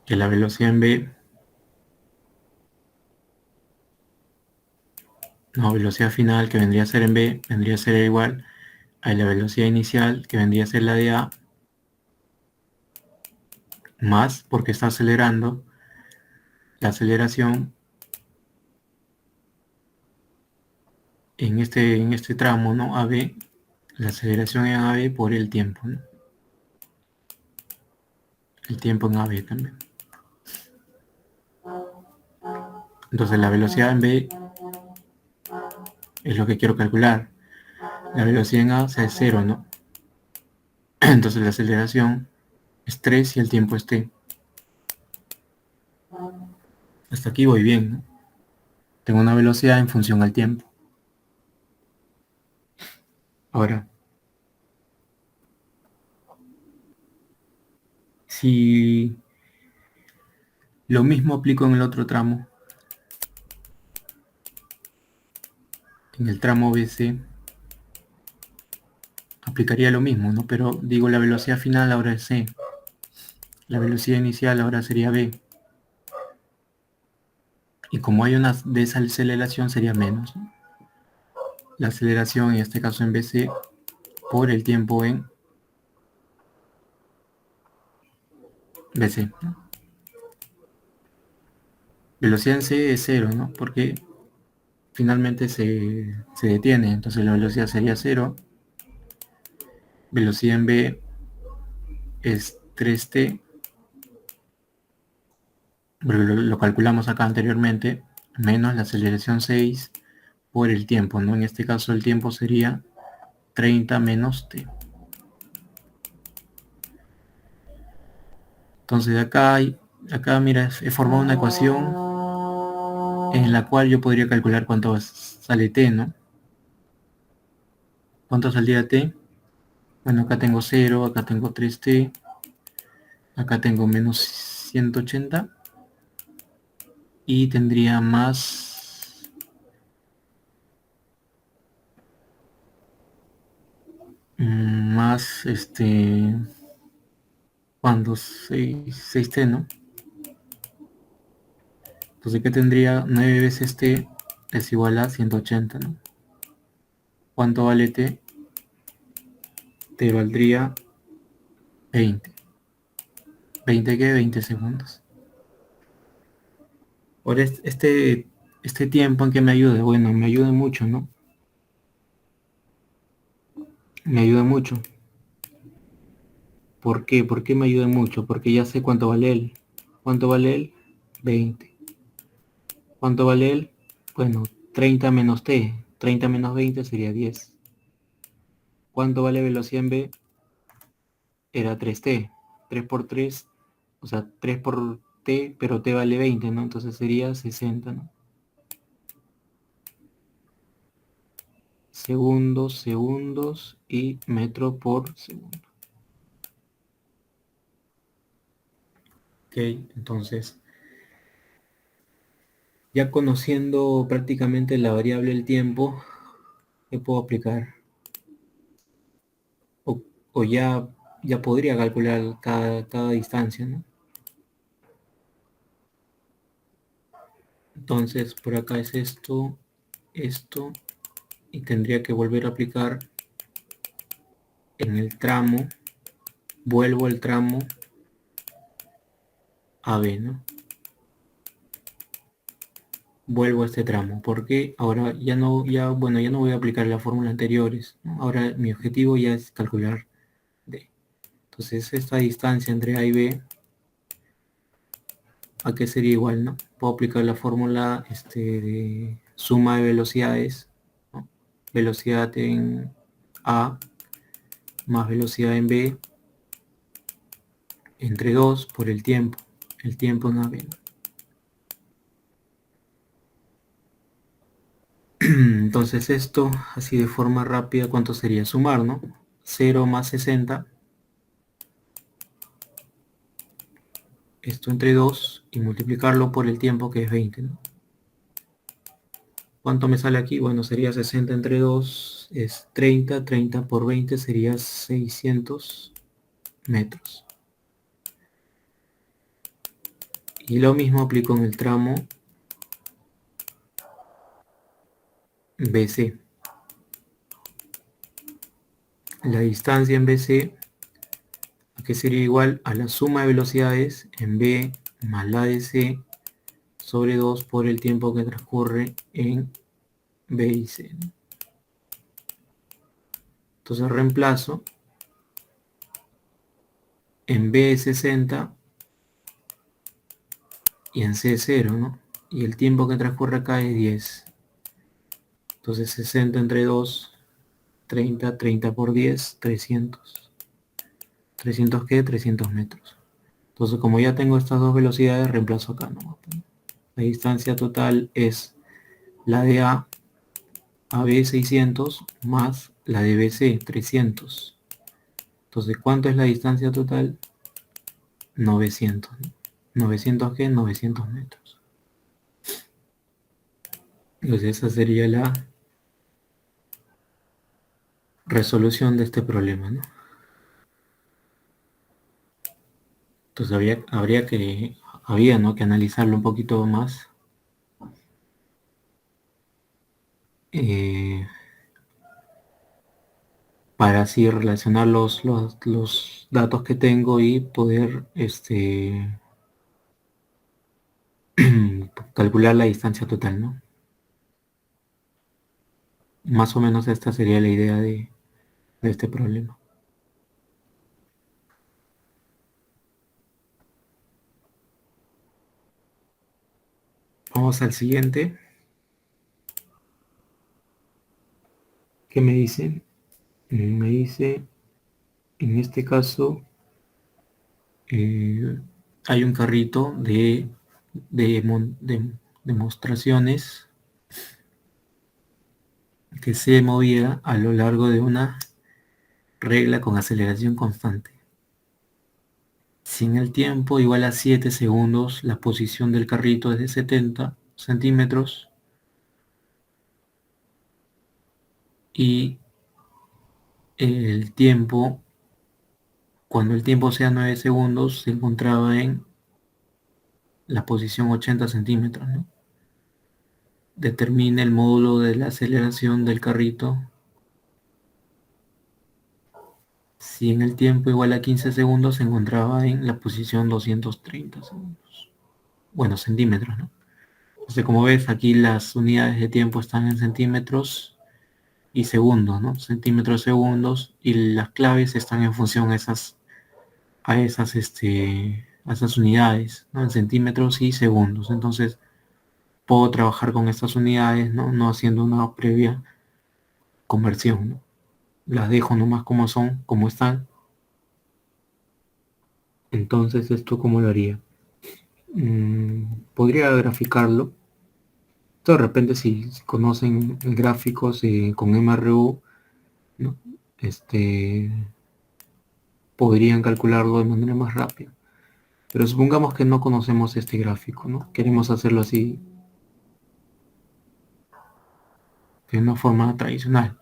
que la velocidad en B, no, velocidad final que vendría a ser en B, vendría a ser igual a la velocidad inicial que vendría a ser la de A, más, porque está acelerando, la aceleración en este tramo, ¿no? AB, la aceleración en AB por el tiempo, ¿no? El tiempo en AB también. Entonces la velocidad en B es lo que quiero calcular. La velocidad en A es 0, ¿no? Entonces la aceleración es 3 y el tiempo es t. Hasta aquí voy bien, ¿no? Tengo una velocidad en función al tiempo. Ahora, si lo mismo aplico en el otro tramo, en el tramo BC, aplicaría lo mismo, ¿no? Pero digo, la velocidad final ahora es c, la velocidad inicial ahora sería b, y como hay una desaceleración sería menos, ¿no? La aceleración, en este caso en BC, por el tiempo en BC, ¿no? Velocidad en c es 0, ¿no? Porque finalmente se detiene, entonces la velocidad sería 0, velocidad en b es 3t, lo calculamos acá anteriormente, menos la aceleración 6 por el tiempo, ¿no? En este caso el tiempo sería 30 menos t. Entonces acá mira, he formado una ecuación en la cual yo podría calcular cuánto sale t, ¿no? ¿Cuánto saldría t? Bueno, acá tengo 0, acá tengo 3t, acá tengo menos 180 y tendría más cuando 6t, ¿no? Entonces, ¿qué tendría? 9 veces t es igual a 180, ¿no? ¿Cuánto vale t? T valdría 20. ¿20 qué? 20 segundos. Ahora este tiempo en que me ayude, bueno, me ayuda mucho, ¿no? Me ayuda mucho. ¿Por qué? ¿Por qué me ayuda mucho? Porque ya sé cuánto vale él. ¿Cuánto vale él? 20. ¿Cuánto vale él? Bueno, 30 menos t. 30 menos 20 sería 10. ¿Cuánto vale velocidad en b? Era 3t. 3 por 3, o sea, 3 por t, pero t vale 20, ¿no? Entonces sería 60, ¿no? Segundos, segundos y metro por segundo. Ok, entonces, ya conociendo prácticamente la variable del tiempo, ¿qué puedo aplicar? O ya podría calcular cada distancia, ¿no? Entonces, por acá es esto, esto, y tendría que volver a aplicar en el tramo, vuelvo al tramo AB, ¿no? Vuelvo a este tramo, porque ahora ya no, bueno, ya no voy a aplicar las fórmulas anteriores, ¿no? Ahora mi objetivo ya es calcular D. Entonces, esta distancia entre A y B, ¿a qué sería igual, no? Puedo aplicar la fórmula de suma de velocidades, ¿no? Velocidad en A más velocidad en B entre 2 por el tiempo en AB. Entonces esto, así de forma rápida, ¿cuánto sería? Sumar, ¿no? 0 más 60, esto entre 2 y multiplicarlo por el tiempo que es 20, ¿no? ¿Cuánto me sale aquí? Bueno, sería 60 entre 2, es 30, 30 por 20 sería 600 metros. Y lo mismo aplico en el tramo BC. La distancia en BC, que sería igual a la suma de velocidades en B más la de C sobre 2 por el tiempo que transcurre en B y C. Entonces reemplazo en B 60 y en C 0, ¿no? Y el tiempo que transcurre acá es 10. Entonces 60 entre 2, 30, 30 por 10, 300. ¿300 qué? 300 metros. Entonces como ya tengo estas dos velocidades, reemplazo acá, ¿no? La distancia total es la de A, AB 600, más la de BC 300. Entonces, ¿cuánto es la distancia total? 900. ¿900 qué? 900 metros. Entonces esa sería la resolución de este problema, ¿no? Entonces había, ¿no?, que analizarlo un poquito más. Para así relacionar los datos que tengo y poder calcular la distancia total, ¿no? Más o menos esta sería la idea de este problema. Vamos al siguiente. ¿Qué me dice? Me dice, en este caso, hay un carrito de demostraciones que se movía a lo largo de una regla con aceleración constante. Si en el tiempo igual a 7 segundos la posición del carrito es de 70 centímetros y el tiempo, cuando el tiempo sea 9 segundos, se encontraba en la posición 80 centímetros, ¿no? Determine el módulo de la aceleración del carrito si en el tiempo igual a 15 segundos se encontraba en la posición 230 segundos. Bueno, centímetros, ¿no? Entonces, como ves, aquí las unidades de tiempo están en centímetros y segundos, ¿no? Centímetros, segundos, y las claves están en función a esas unidades, ¿no? En centímetros y segundos. Entonces, puedo trabajar con estas unidades, ¿no? No haciendo una previa conversión, ¿no? Las dejo nomás como son, como están. Entonces, ¿esto cómo lo haría? Podría graficarlo. De repente, si conocen gráficos con MRU, ¿no? Este, podrían calcularlo de manera más rápida. Pero supongamos que no conocemos este gráfico, ¿no? Queremos hacerlo así de una forma tradicional.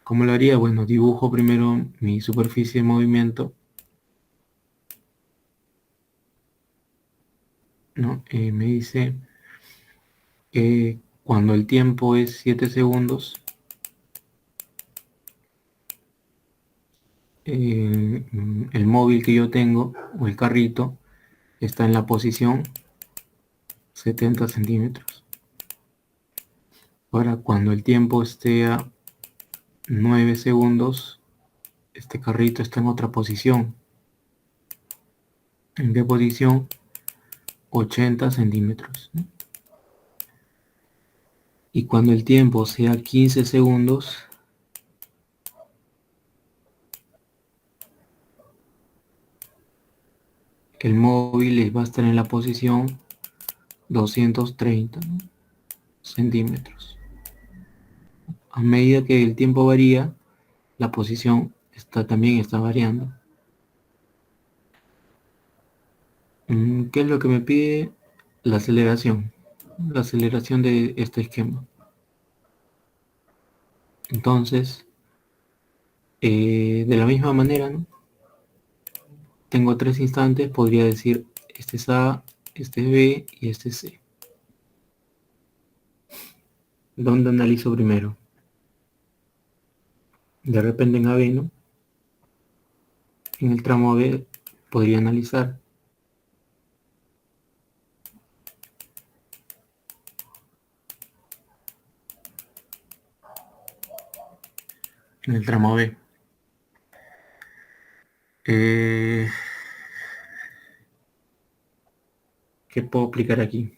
¿Cómo lo haría? Bueno, dibujo primero mi superficie de movimiento, ¿no? Me dice que cuando el tiempo es 7 segundos, el móvil que yo tengo, o el carrito, está en la posición 70 centímetros. Ahora, cuando el tiempo esté a 9 segundos, este carrito está en otra posición. ¿En qué posición? 80 centímetros, ¿no? Y cuando el tiempo sea 15 segundos, el móvil va a estar en la posición 230, ¿no? Centímetros. A medida que el tiempo varía, la posición también está variando. ¿Qué es lo que me pide? La aceleración. La aceleración de este esquema. Entonces, de la misma manera, ¿no? Tengo 3 instantes, podría decir, este es A, este es B y este es C. ¿Dónde analizo primero? De repente en AB, ¿no? En el tramo AB podría analizar. En el tramo B. ¿Qué puedo aplicar aquí?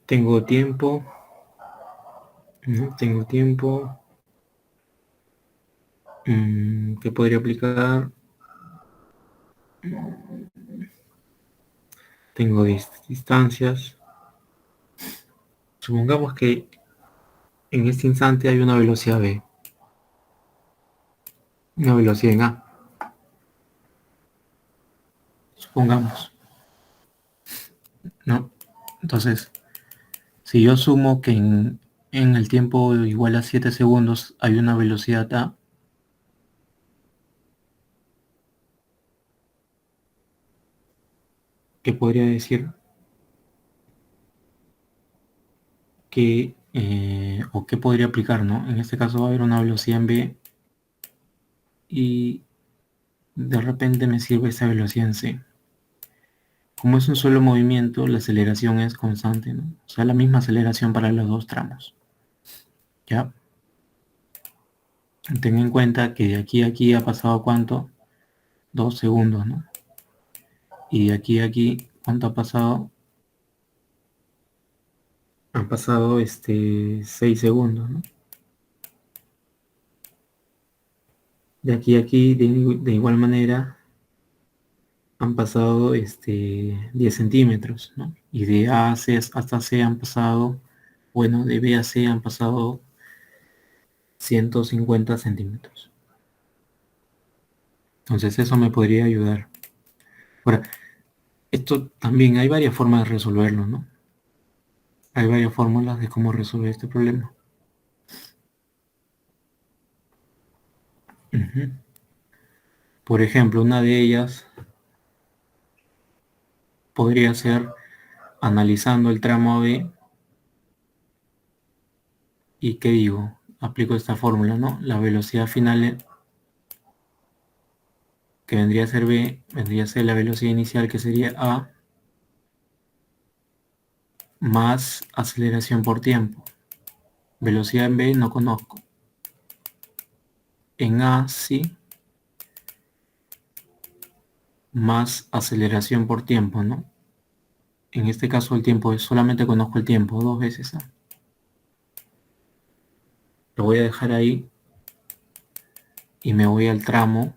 Tengo tiempo. No tengo tiempo. ¿Qué podría aplicar? Tengo distancias. Supongamos que en este instante hay una velocidad B. Una velocidad en A. Supongamos, ¿no? Entonces, si yo sumo que en el tiempo igual a 7 segundos hay una velocidad A, ¿qué podría decir? Que, o qué podría aplicar, ¿no? En este caso va a haber una velocidad en B y de repente me sirve esa velocidad en C. Como es un solo movimiento, la aceleración es constante, ¿no? O sea, la misma aceleración para los dos tramos. ¿Ya? Ten en cuenta que de aquí a aquí ha pasado ¿cuánto? 2 segundos, ¿no? Y de aquí a aquí, ¿cuánto ha pasado? Han pasado 6 segundos, ¿no? De aquí a aquí, de igual manera, han pasado 10 centímetros, ¿no? Y de A a C hasta C han pasado, bueno, de B a C han pasado 150 centímetros. Entonces eso me podría ayudar. Ahora, esto también hay varias formas de resolverlo, ¿no? Hay varias fórmulas de cómo resolver este problema. Ujú. Por ejemplo, una de ellas podría ser analizando el tramo AB y ¿qué digo? Aplico esta fórmula, ¿no? La velocidad final que vendría a ser B, vendría a ser la velocidad inicial, que sería A, más aceleración por tiempo. Velocidad en B no conozco. En A sí, más aceleración por tiempo, ¿no? En este caso el tiempo, solamente conozco el tiempo, 2 veces A. Lo voy a dejar ahí y me voy al tramo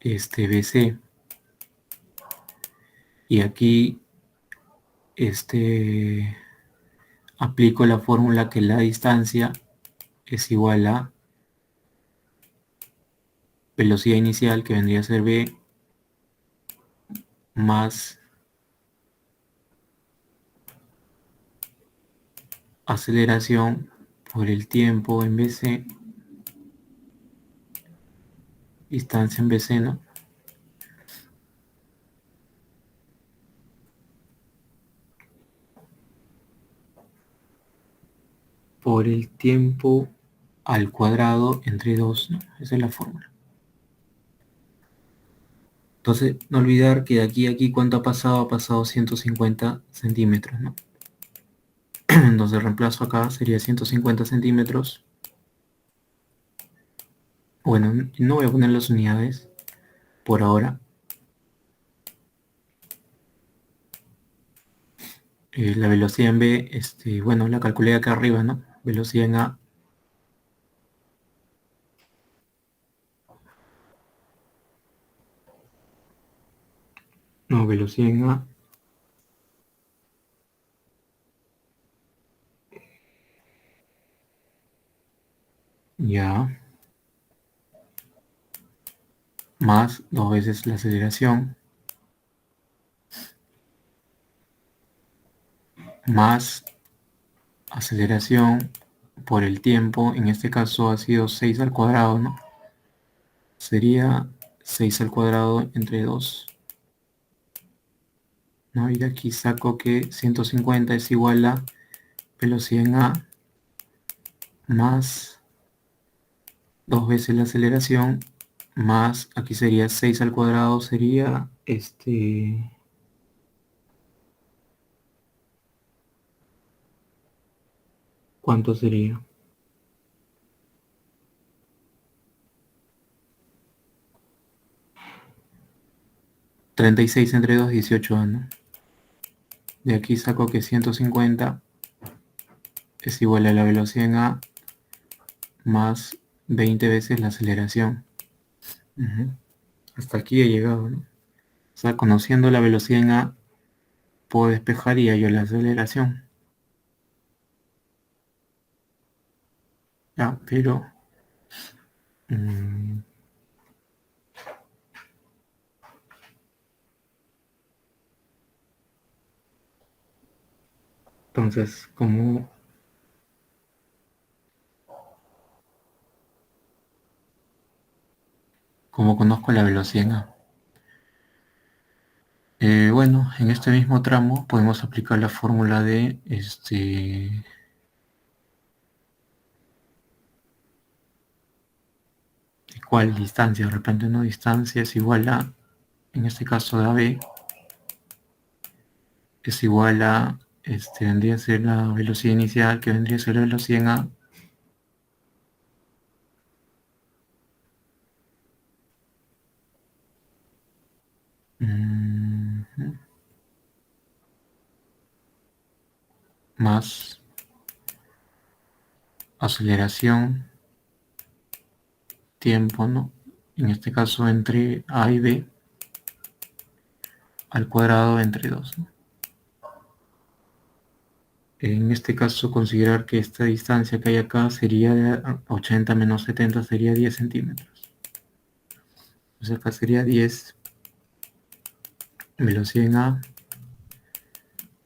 BC. Y aquí aplico la fórmula que la distancia es igual a velocidad inicial, que vendría a ser B, más aceleración por el tiempo en BC, distancia en BC, ¿no? Por el tiempo al cuadrado entre 2, ¿no? Esa es la fórmula. Entonces, no olvidar que de aquí a aquí, ¿cuánto ha pasado 150 centímetros, ¿no? Entonces reemplazo acá, sería 150 centímetros. Bueno, no voy a poner las unidades por ahora. La velocidad en B, bueno, la calculé acá arriba, ¿no? Velocidad en A. No, velocidad en A. Ya. Más 2 veces la aceleración. Más aceleración por el tiempo. En este caso ha sido 6 al cuadrado, ¿no? Sería 6 al cuadrado entre 2. ¿No? Y de aquí saco que 150 es igual a velocidad en A más 2 veces la aceleración más, aquí sería 6 al cuadrado, sería ¿cuánto sería? 36 entre 2, 18, ¿no? De aquí saco que 150 es igual a la velocidad en A más 20 veces la aceleración. Hasta aquí he llegado, ¿no? O sea, conociendo la velocidad en A, puedo despejar y hallo la aceleración. Ya, pero entonces, como conozco la velocidad en A. Bueno, en este mismo tramo podemos aplicar la fórmula de ¿cuál distancia? De repente no, distancia es igual a, en este caso de AB, es igual a, vendría a ser la velocidad inicial, que vendría a ser la velocidad en A, más aceleración, tiempo, ¿no? En este caso entre A y B, al cuadrado entre 2, ¿no? En este caso, considerar que esta distancia que hay acá sería de 80 menos 70, sería 10 centímetros. Entonces acá sería 10 velocidad en A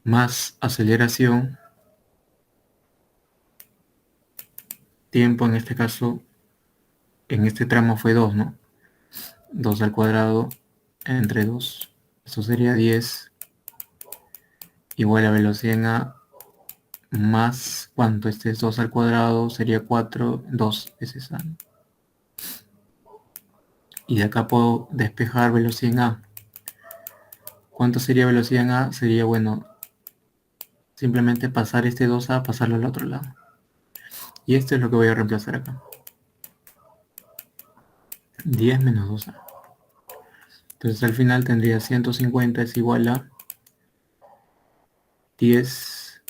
más aceleración, tiempo en este caso, en este tramo fue 2, ¿no? 2 al cuadrado entre 2. Esto sería 10 igual a velocidad en A más, ¿cuánto? Este es 2 al cuadrado, sería 4, 2 veces A, ¿no? y de acá puedo despejar velocidad en A. ¿Cuánto sería velocidad en A? Sería, bueno, simplemente pasar este 2A, pasarlo al otro lado. Y esto es lo que voy a reemplazar acá. 10 menos 2A. Entonces al final tendría 150 es igual a 10,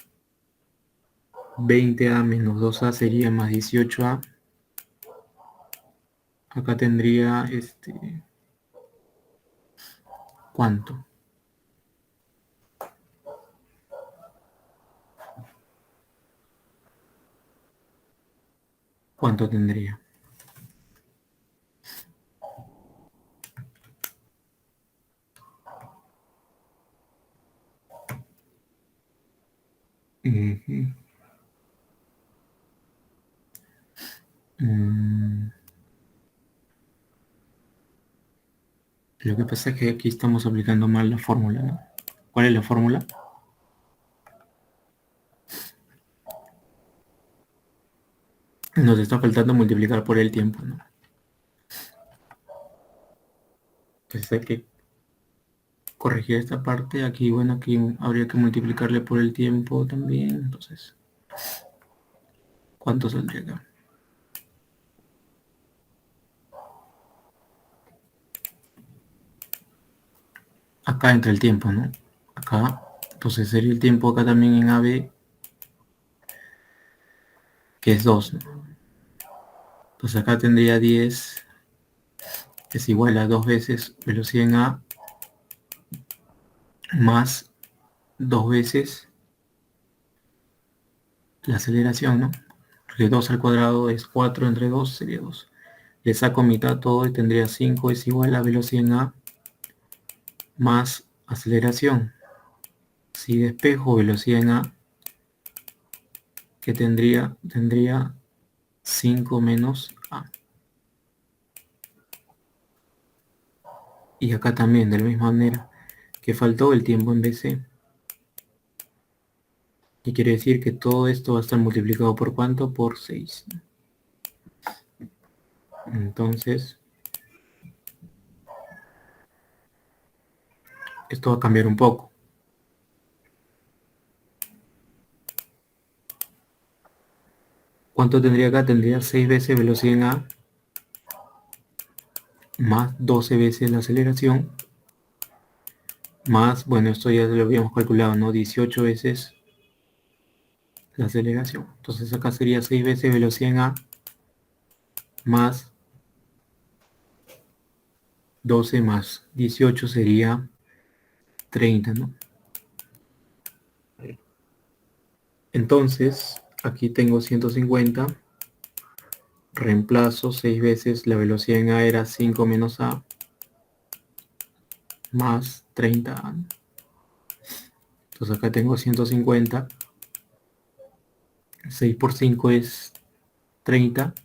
20A menos 2A sería más 18A. Acá tendría ¿cuánto? ¿Cuánto tendría? Ujú. Mm, Lo que pasa es que aquí estamos aplicando mal la fórmula, ¿no? ¿Cuál es la fórmula? Nos está faltando multiplicar por el tiempo, ¿no? Entonces hay que corregir esta parte. Aquí, bueno, aquí habría que multiplicarle por el tiempo también. Entonces, ¿cuánto saldría acá? Acá entra el tiempo, ¿no? Acá. Entonces sería el tiempo acá también en AB, que es 2, ¿no? Entonces acá tendría 10, que es igual a 2 veces velocidad en A, más 2 veces la aceleración, ¿no? Porque 2 al cuadrado es 4 entre 2 sería 2. Le saco mitad todo y tendría 5 es igual a velocidad en A más aceleración. Si despejo velocidad en A, que tendría 5 menos A. Y acá también, de la misma manera, que faltó el tiempo en BC. Y quiere decir que todo esto va a estar multiplicado por ¿cuánto? Por 6. Entonces, esto va a cambiar un poco. ¿Cuánto tendría acá? Tendría 6 veces velocidad en A, más 12 veces la aceleración, más, bueno, esto ya lo habíamos calculado, ¿no? 18 veces la aceleración. Entonces acá sería 6 veces velocidad en A, más 12 más 18 sería 30, ¿no? Entonces, aquí tengo 150, reemplazo 6 veces la velocidad en A era 5 menos A, más 30A. Entonces acá tengo 150, 6 por 5 es 30,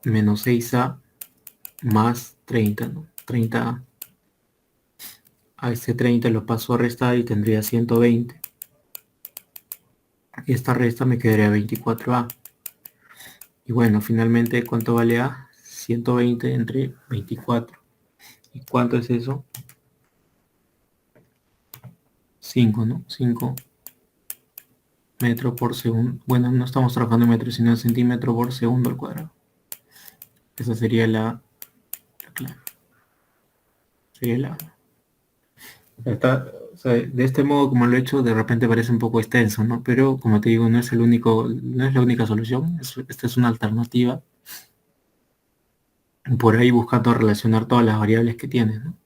menos 6A, más 30, ¿no? 30A. A este 30 lo paso a restar y tendría 120. Y esta resta me quedaría 24A. Y bueno, finalmente, ¿cuánto vale A? 120 entre 24. ¿Y cuánto es eso? 5, ¿no? 5 metros por segundo. Bueno, no estamos trabajando en metros, sino en centímetros por segundo al cuadrado. Esa sería la clave. Sería la... O sea, de este modo, como lo he hecho, de repente parece un poco extenso, ¿no? Pero, como te digo, no es la única solución. Esta es una alternativa. Por ahí buscando relacionar todas las variables que tienes, ¿no?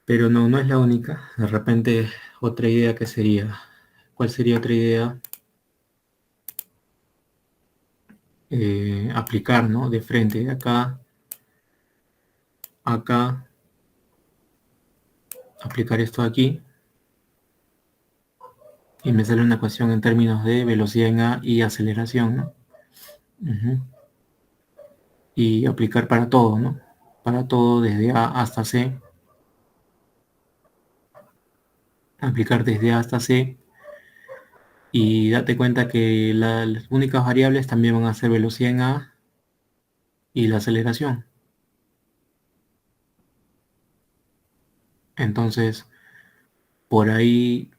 Pero no es la única. De repente, otra idea que sería, ¿cuál sería otra idea? Aplicar, ¿no? De frente, de acá, acá, aplicar esto aquí, y me sale una ecuación en términos de velocidad en A y aceleración, ¿no? Ujú. Y aplicar para todo, ¿no? Para todo desde A hasta C. Aplicar desde A hasta C. Y date cuenta que las únicas variables también van a ser velocidad en A y la aceleración. Entonces, por ahí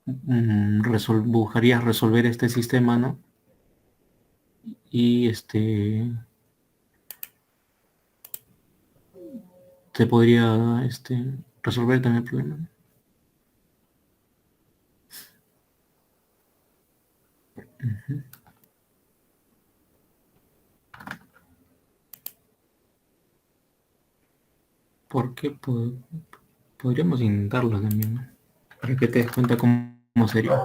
buscarías resolver este sistema, ¿no? Y te podría resolver también el problema. Ujú. Porque podríamos intentarlo también, ¿no? Para que te des cuenta cómo sería.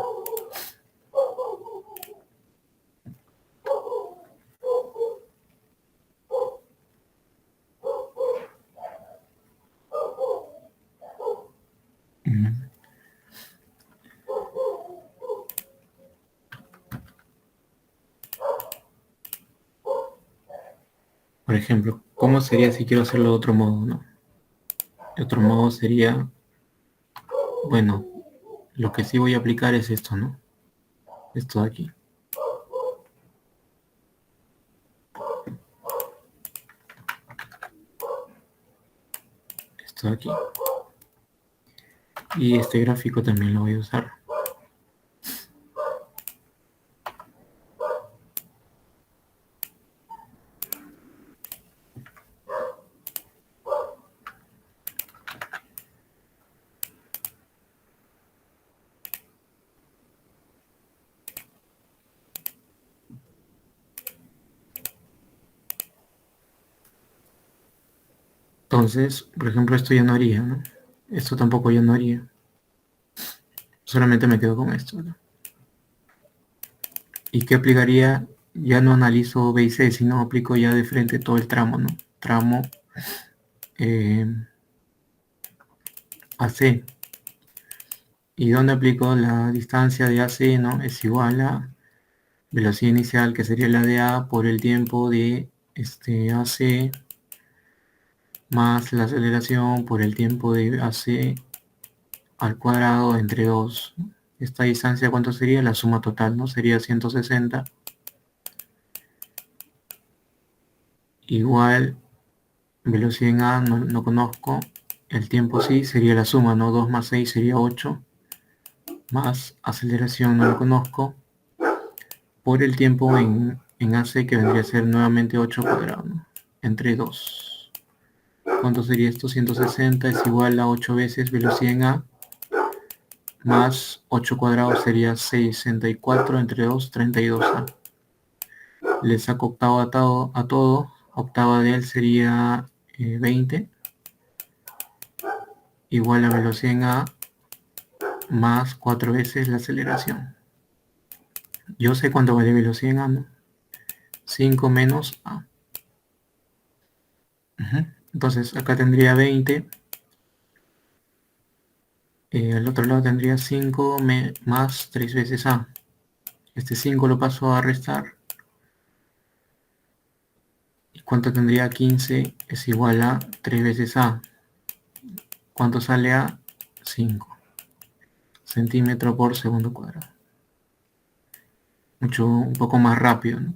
Ujú. Por ejemplo, ¿cómo sería si quiero hacerlo de otro modo, no? De otro modo sería, bueno, lo que sí voy a aplicar es esto, ¿no? Esto de aquí. Esto de aquí. Y este gráfico también lo voy a usar. Entonces, por ejemplo, esto ya no haría, ¿no? Esto tampoco ya no haría. Solamente me quedo con esto, ¿no? ¿Y qué aplicaría? Ya no analizo B y C, sino aplico ya de frente todo el tramo, ¿no? Tramo eh, AC. ¿Y dónde aplico la distancia de AC, no? Es igual a velocidad inicial, que sería la de A, por el tiempo de AC, más la aceleración por el tiempo de AC al cuadrado entre 2. Esta distancia, ¿cuánto sería? La suma total, ¿no? Sería 160. Igual, velocidad en A no conozco. El tiempo sí, sería la suma, ¿no? 2 más 6 sería 8. Más aceleración no lo conozco. Por el tiempo en AC, que vendría a ser nuevamente 8 cuadrado, ¿no? Entre 2. ¿Cuánto sería esto? 160 es igual a 8 veces velocidad en A, más 8 cuadrados sería 64 entre 2, 32A. Le saco octavo a todo, octava de él sería 20, igual a velocidad en A, más 4 veces la aceleración. Yo sé cuánto vale velocidad en A, ¿no? 5 menos A. Entonces acá tendría 20, al otro lado tendría 5 más 3 veces A. Este 5 lo paso a restar. ¿Y cuánto tendría? 15 es igual a 3 veces A. ¿Cuánto sale A? 5 centímetros por segundo cuadrado. Un poco más rápido, ¿no?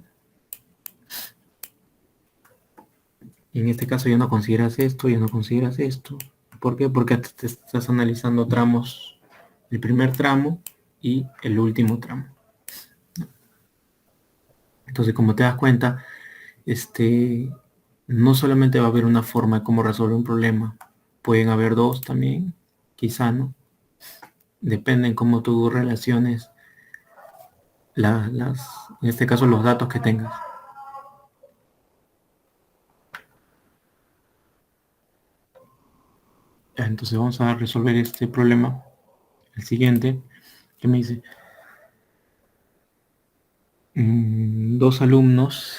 Y en este caso ya no consideras esto, ya no consideras esto. ¿Por qué? Porque te estás analizando tramos, el primer tramo y el último tramo. Entonces, como te das cuenta, no solamente va a haber una forma de cómo resolver un problema, pueden haber dos también, quizá, ¿no? Depende en cómo tú relaciones en este caso, los datos que tengas. Ya, entonces vamos a resolver este problema. El siguiente, que me dice, dos alumnos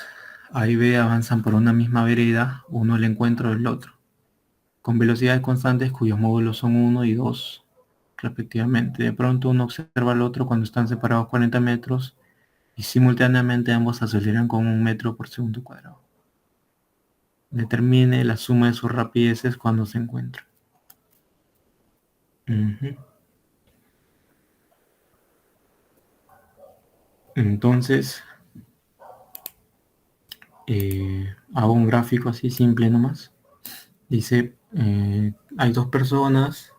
A y B avanzan por una misma vereda, uno al encuentro del otro, con velocidades constantes cuyos módulos son 1 y 2 respectivamente. De pronto uno observa al otro cuando están separados 40 metros y simultáneamente ambos aceleran con 1 metro por segundo cuadrado. Determine la suma de sus rapideces cuando se encuentran. Entonces, hago un gráfico así simple nomás. Dice, hay dos personas,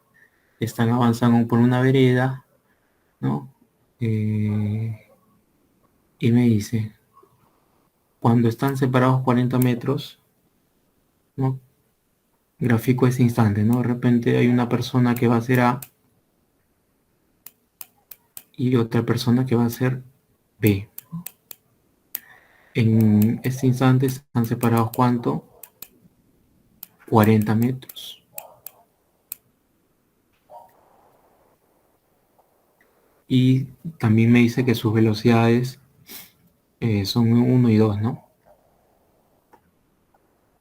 están avanzando por una vereda, ¿no? Y me dice, cuando están separados 40 metros, ¿no? Grafico ese instante, ¿no? De repente hay una persona que va a ser A y otra persona que va a ser B. En este instante están separados ¿cuánto? 40 metros. Y también me dice que sus velocidades son uno y 2, ¿no?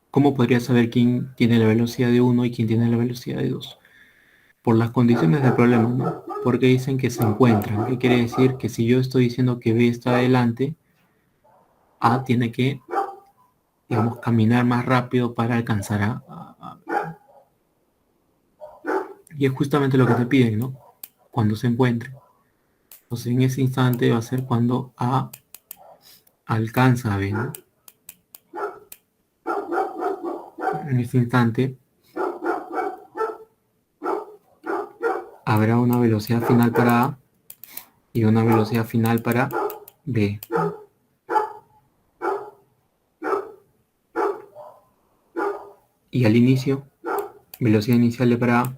¿Cómo podría saber quién tiene la velocidad de uno y quién tiene la velocidad de 2? Por las condiciones del problema, ¿no? Porque dicen que se encuentran. ¿Qué quiere decir? Que si yo estoy diciendo que B está adelante, A tiene que, digamos, caminar más rápido para alcanzar a. Y es justamente lo que te piden, ¿no? Cuando se encuentren. Entonces en ese instante va a ser cuando A alcanza a B, ¿no? En ese instante habrá una velocidad final para A y una velocidad final para B. Y al inicio, velocidad inicial para A,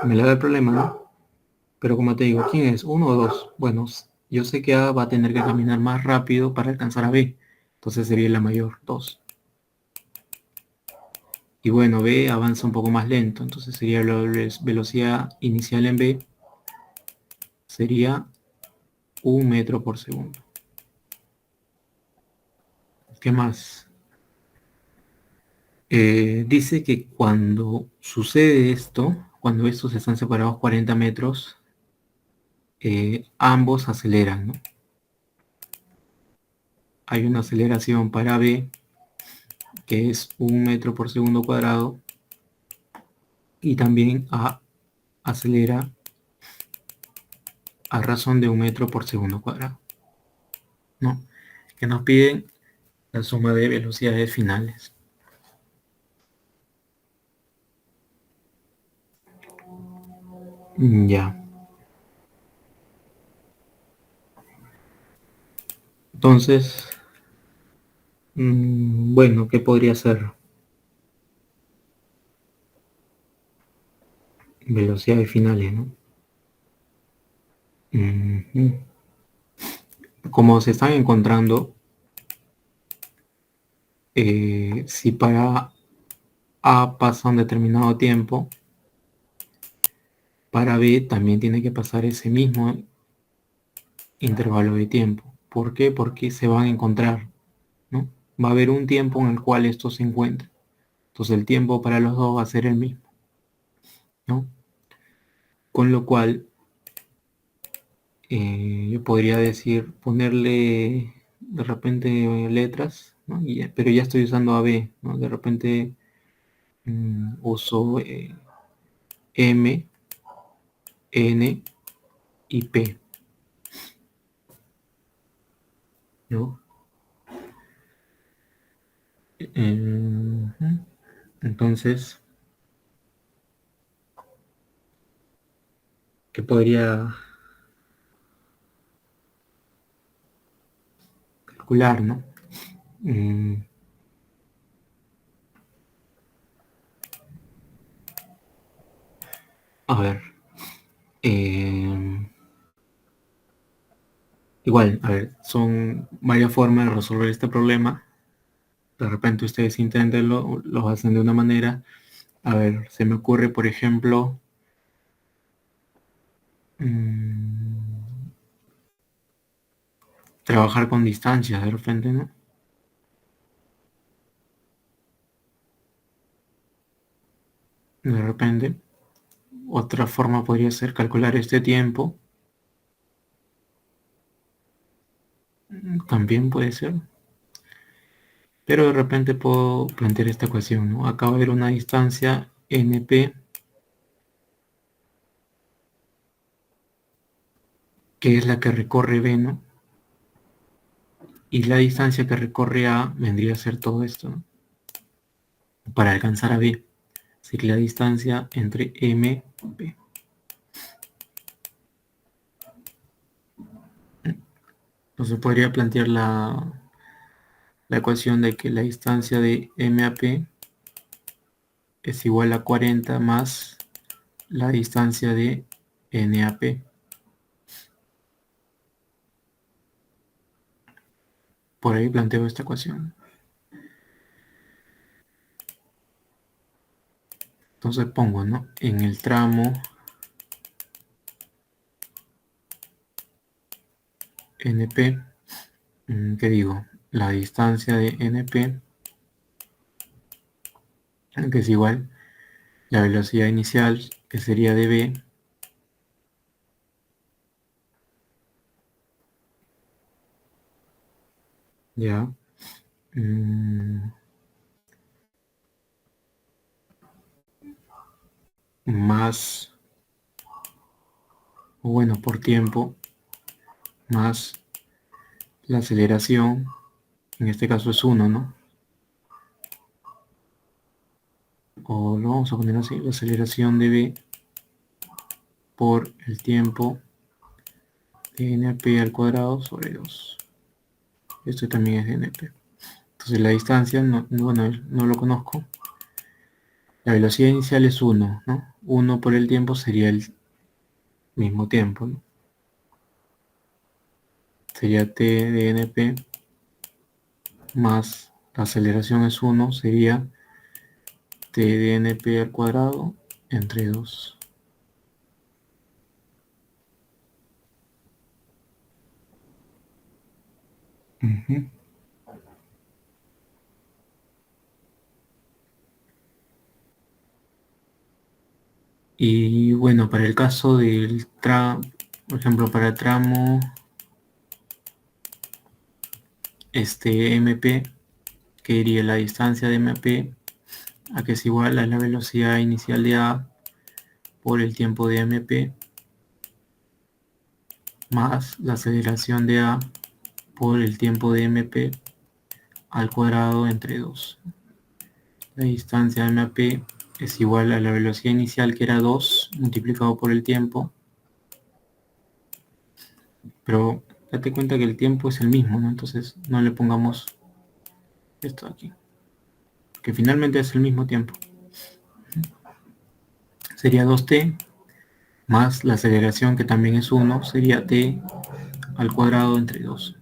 me le da el problema, ¿no? Pero como te digo, ¿quién es? ¿Uno o dos? Bueno, yo sé que A va a tener que caminar más rápido para alcanzar a B. Entonces sería la mayor, 2. Y bueno, B avanza un poco más lento. Entonces sería la velocidad inicial en B. Sería 1 metro por segundo. ¿Qué más? Dice que cuando sucede esto, cuando estos están separados 40 metros, ambos aceleran, ¿no? Hay una aceleración para B, que es 1 metro por segundo cuadrado, y también A acelera a razón de 1 metro por segundo cuadrado, ¿no? Que nos piden la suma de velocidades finales. Ya. Entonces, bueno, ¿qué podría ser? Velocidades finales, ¿no? Ujú. Como se están encontrando, si para A pasa un determinado tiempo, para B también tiene que pasar ese mismo intervalo de tiempo. ¿Por qué? Porque se van a encontrar, ¿no? Va a haber un tiempo en el cual estos se encuentran. Entonces el tiempo para los dos va a ser el mismo, ¿no? Con lo cual, yo podría decir, ponerle de repente letras, ¿no? Pero ya estoy usando A, B, ¿no? De repente uso M, N y P, ¿no? Entonces, ¿qué podría calcular, no? Mm, a ver, eh, igual, a ver, son varias formas de resolver este problema. De repente ustedes inténtenlo, lo hacen de una manera. A ver, se me ocurre, por ejemplo, trabajar con distancias de repente, ¿no? De repente, otra forma podría ser calcular este tiempo. También puede ser. Pero de repente puedo plantear esta ecuación, ¿no? Acá va a haber una distancia NP, que es la que recorre B, ¿no? Y la distancia que recorre A vendría a ser todo esto, ¿no? Para alcanzar a B. Sería la distancia entre M y B. Entonces podría plantear la ecuación de que la distancia de M a P es igual a 40 más la distancia de N a P. Por ahí planteo esta ecuación. Entonces pongo, ¿no? En el tramo NP, ¿qué digo? La distancia de NP, que es igual la velocidad inicial, que sería de B, ya, más, o bueno, por tiempo, más la aceleración, en este caso es 1, ¿no? O lo vamos a poner así, la aceleración de B por el tiempo de NP al cuadrado sobre 2. Esto también es de NP. Entonces la distancia, bueno, no lo conozco. La velocidad inicial es 1, ¿no? 1 por el tiempo sería el mismo tiempo, ¿no? Sería T de NP más la aceleración es 1, sería T de NP al cuadrado entre 2. Y bueno, para el caso del tramo, por ejemplo, para el tramo MP, que iría la distancia de MP a que es igual a la velocidad inicial de A por el tiempo de MP más la aceleración de A por el tiempo de MP al cuadrado entre 2. La distancia de MP es igual a la velocidad inicial, que era 2 multiplicado por el tiempo, pero date cuenta que el tiempo es el mismo, ¿no? Entonces no le pongamos esto aquí, que finalmente es el mismo tiempo. Sería 2t más la aceleración, que también es 1, sería t al cuadrado entre 2.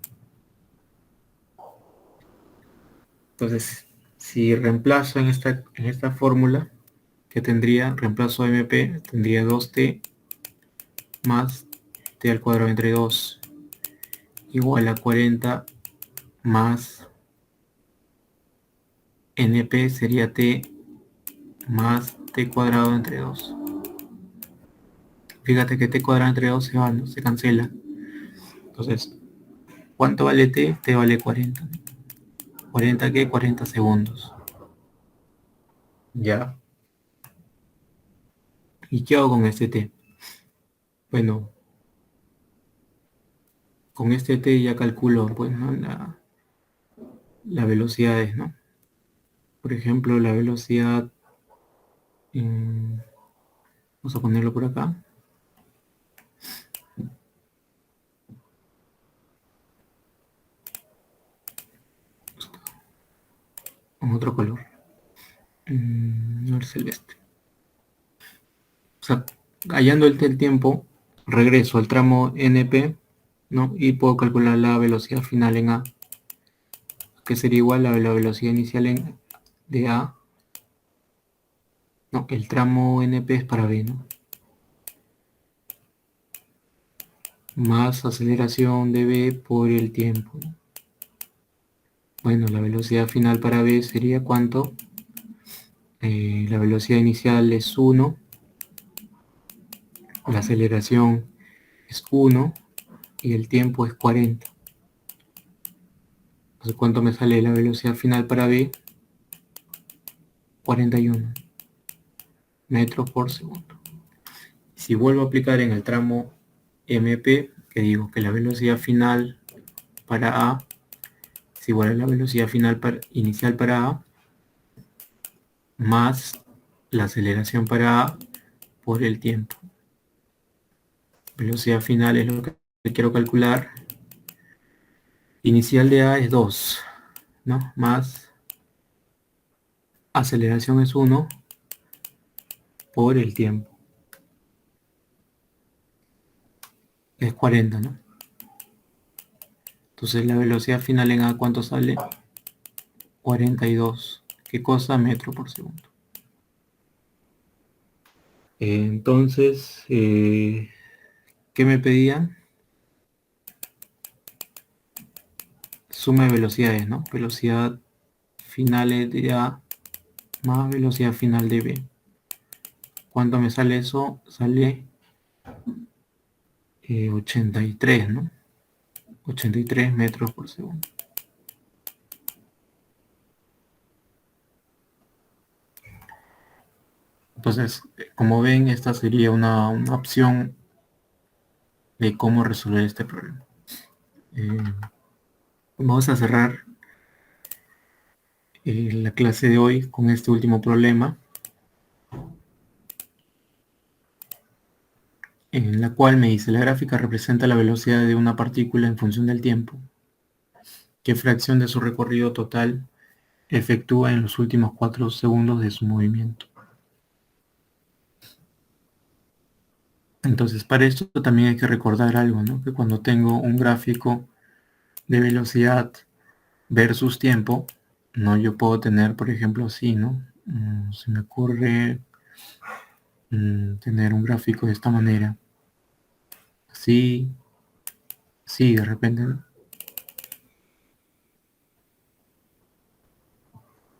Entonces, si reemplazo en esta fórmula, que tendría, reemplazo MP, tendría 2t más t al cuadrado entre 2 igual a 40 más NP sería t más t cuadrado entre 2. Fíjate que t cuadrado entre 2 se va, ¿no? Se cancela. Entonces, ¿cuánto vale t? T vale 40. ¿40 qué? 40 segundos. Ya. ¿Y qué hago con este t? Bueno, con este t ya calculo, pues, ¿no? Las velocidades, ¿no? Por ejemplo, la velocidad, vamos a ponerlo por acá. Con otro color. El celeste. O sea, hallando el tiempo, regreso al tramo NP, ¿no? Y puedo calcular la velocidad final en A, que sería igual a la velocidad inicial de A. No, el tramo NP es para B, ¿no? Más aceleración de B por el tiempo, ¿no? Bueno, la velocidad final para B sería ¿cuánto? La velocidad inicial es 1, la aceleración es 1 y el tiempo es 40. Entonces, ¿cuánto me sale la velocidad final para B? 41 metros por segundo. Si vuelvo a aplicar en el tramo MP, que digo que la velocidad final para A es igual a la velocidad final inicial para A más la aceleración para A por el tiempo. Velocidad final es lo que quiero calcular. Inicial de A es 2, ¿no? Más aceleración es 1 por el tiempo. Es 40, ¿no? Entonces la velocidad final en A, ¿cuánto sale? 42. ¿Qué cosa? Metro por segundo. Entonces, ¿qué me pedían? Suma de velocidades, ¿no? Velocidad final de A más velocidad final de B. ¿Cuánto me sale eso? Sale 83, ¿no? 83 metros por segundo. Entonces, como ven, esta sería una opción de cómo resolver este problema. Vamos a cerrar la clase de hoy con este último problema, en la cual me dice: la gráfica representa la velocidad de una partícula en función del tiempo. ¿Qué fracción de su recorrido total efectúa en los últimos 4 segundos de su movimiento? Entonces, para esto también hay que recordar algo, ¿no? Que cuando tengo un gráfico de velocidad versus tiempo, ¿no? Yo puedo tener, por ejemplo, así, ¿no? Se me ocurre tener un gráfico de esta manera. Así, sí, de repente, ¿no?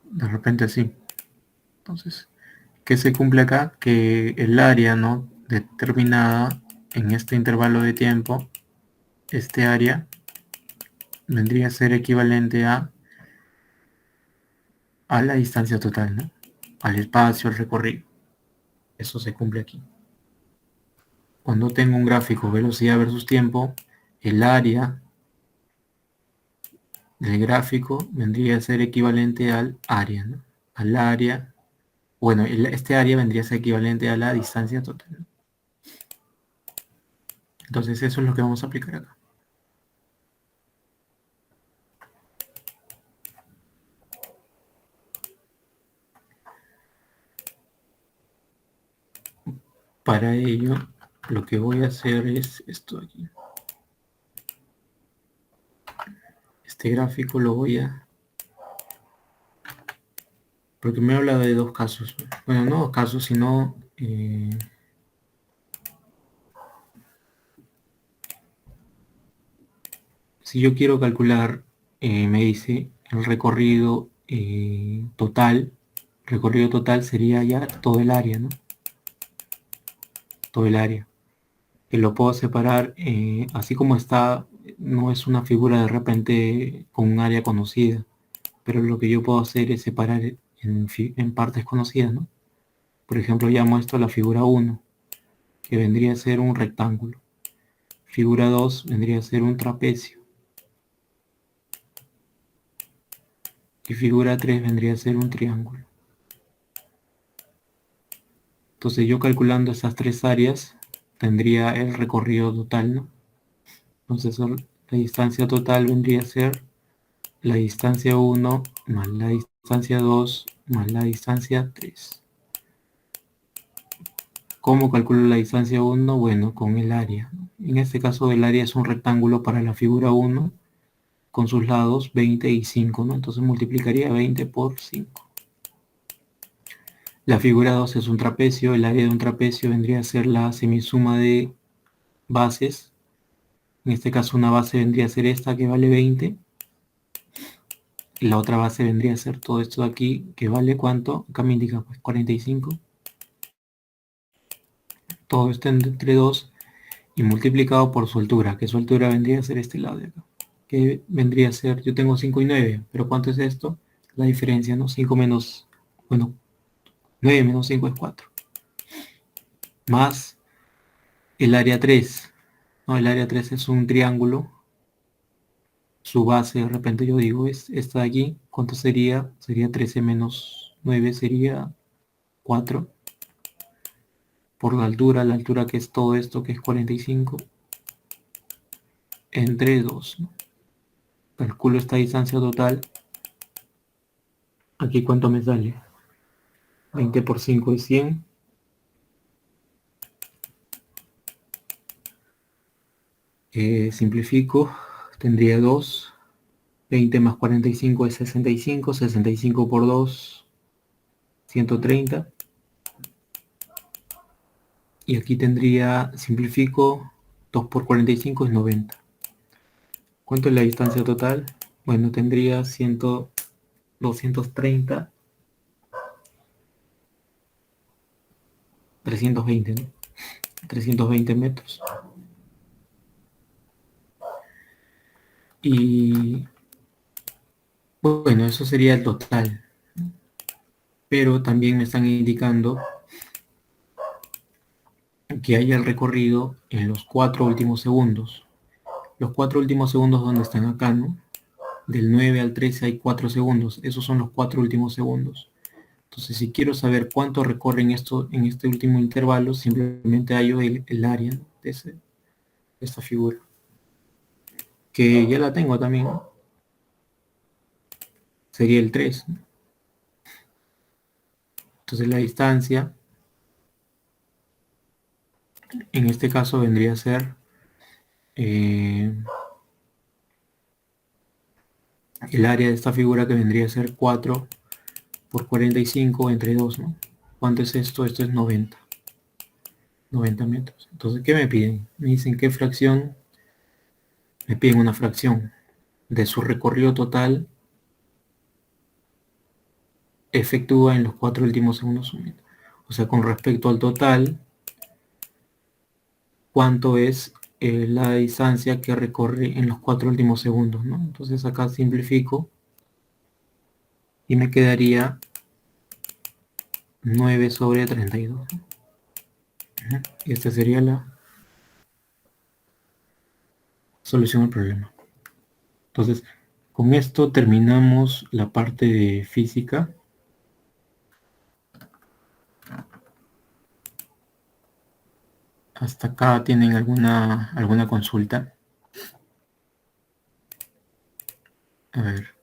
De repente así. Entonces, ¿qué se cumple acá? Que el área, ¿no? Determinada en este intervalo de tiempo, este área vendría a ser equivalente a la distancia total, ¿no? Al espacio, al recorrido. Eso se cumple aquí. Cuando tengo un gráfico velocidad versus tiempo, el área del gráfico vendría a ser equivalente al área, ¿no? Al área, bueno, este área vendría a ser equivalente a la distancia total, ¿no? Entonces eso es lo que vamos a aplicar acá. Para ello, lo que voy a hacer es esto aquí. Este gráfico lo voy a... Porque me habla de dos casos. Bueno, no dos casos, sino... si yo quiero calcular, me dice, el recorrido total. Recorrido total sería ya todo el área, ¿no? Todo el área. Que lo puedo separar, así como está, no es una figura de repente con un área conocida, pero lo que yo puedo hacer es separar en partes conocidas, ¿no? Por ejemplo, llamo esto la figura 1, que vendría a ser un rectángulo. Figura 2 vendría a ser un trapecio. Y figura 3 vendría a ser un triángulo. Entonces yo calculando esas tres áreas tendría el recorrido total, ¿no? Entonces la distancia total vendría a ser la distancia 1 más la distancia 2 más la distancia 3. ¿Cómo calculo la distancia 1? Bueno, con el área, ¿no? En este caso el área es un rectángulo para la figura 1 con sus lados 20 y 5, ¿no? Entonces multiplicaría 20 por 5. La figura 2 es un trapecio. El área de un trapecio vendría a ser la semisuma de bases. En este caso una base vendría a ser esta, que vale 20. La otra base vendría a ser todo esto de aquí, que vale ¿cuánto? Acá me indica pues 45. Todo esto entre 2 y multiplicado por su altura, que su altura vendría a ser este lado de acá, que vendría a ser, yo tengo 5 y 9, pero ¿cuánto es esto? La diferencia, ¿no? 5 menos, bueno, 9 menos 5 es 4. Más el área 3, ¿no? El área 3 es un triángulo su base, de repente yo digo, es esta de aquí, ¿cuánto sería? Sería 13 menos 9, sería 4. Por la altura que es todo esto, que es 45, entre 2, ¿no? Calculo esta distancia total. Aquí cuánto me sale. 20 por 5 es 100. Simplifico, tendría 2. 20 más 45 es 65. 65 por 2, 130. Y aquí tendría, simplifico, 2 por 45 es 90. ¿Cuánto es la distancia total? Bueno, tendría 100, 230, 320, ¿no? 320 metros. Y bueno, eso sería el total. Pero también me están indicando que hay el recorrido en los 4 últimos segundos. Los 4 últimos segundos, ¿dónde están? Acá, ¿no? Del 9 al 13 hay 4 segundos. Esos son los 4 últimos segundos. Entonces, si quiero saber cuánto recorren esto en este último intervalo, simplemente hallo el área, ¿no? De esta figura. Que ya la tengo también, ¿no? Sería el 3, ¿no? Entonces la distancia, en este caso vendría a ser el área de esta figura, que vendría a ser 4 por 45 entre 2, ¿no? ¿Cuánto es esto? Esto es 90 metros. Entonces, ¿qué me piden? Me dicen qué fracción, me piden una fracción de su recorrido total efectúa en los 4 últimos segundos. O sea, con respecto al total, ¿cuánto es la distancia que recorre en los 4 últimos segundos, ¿no? Entonces acá simplifico y me quedaría 9 sobre 32. Y esta sería la solución al problema. Entonces, con esto terminamos la parte de física. ¿Hasta acá tienen alguna consulta? A ver.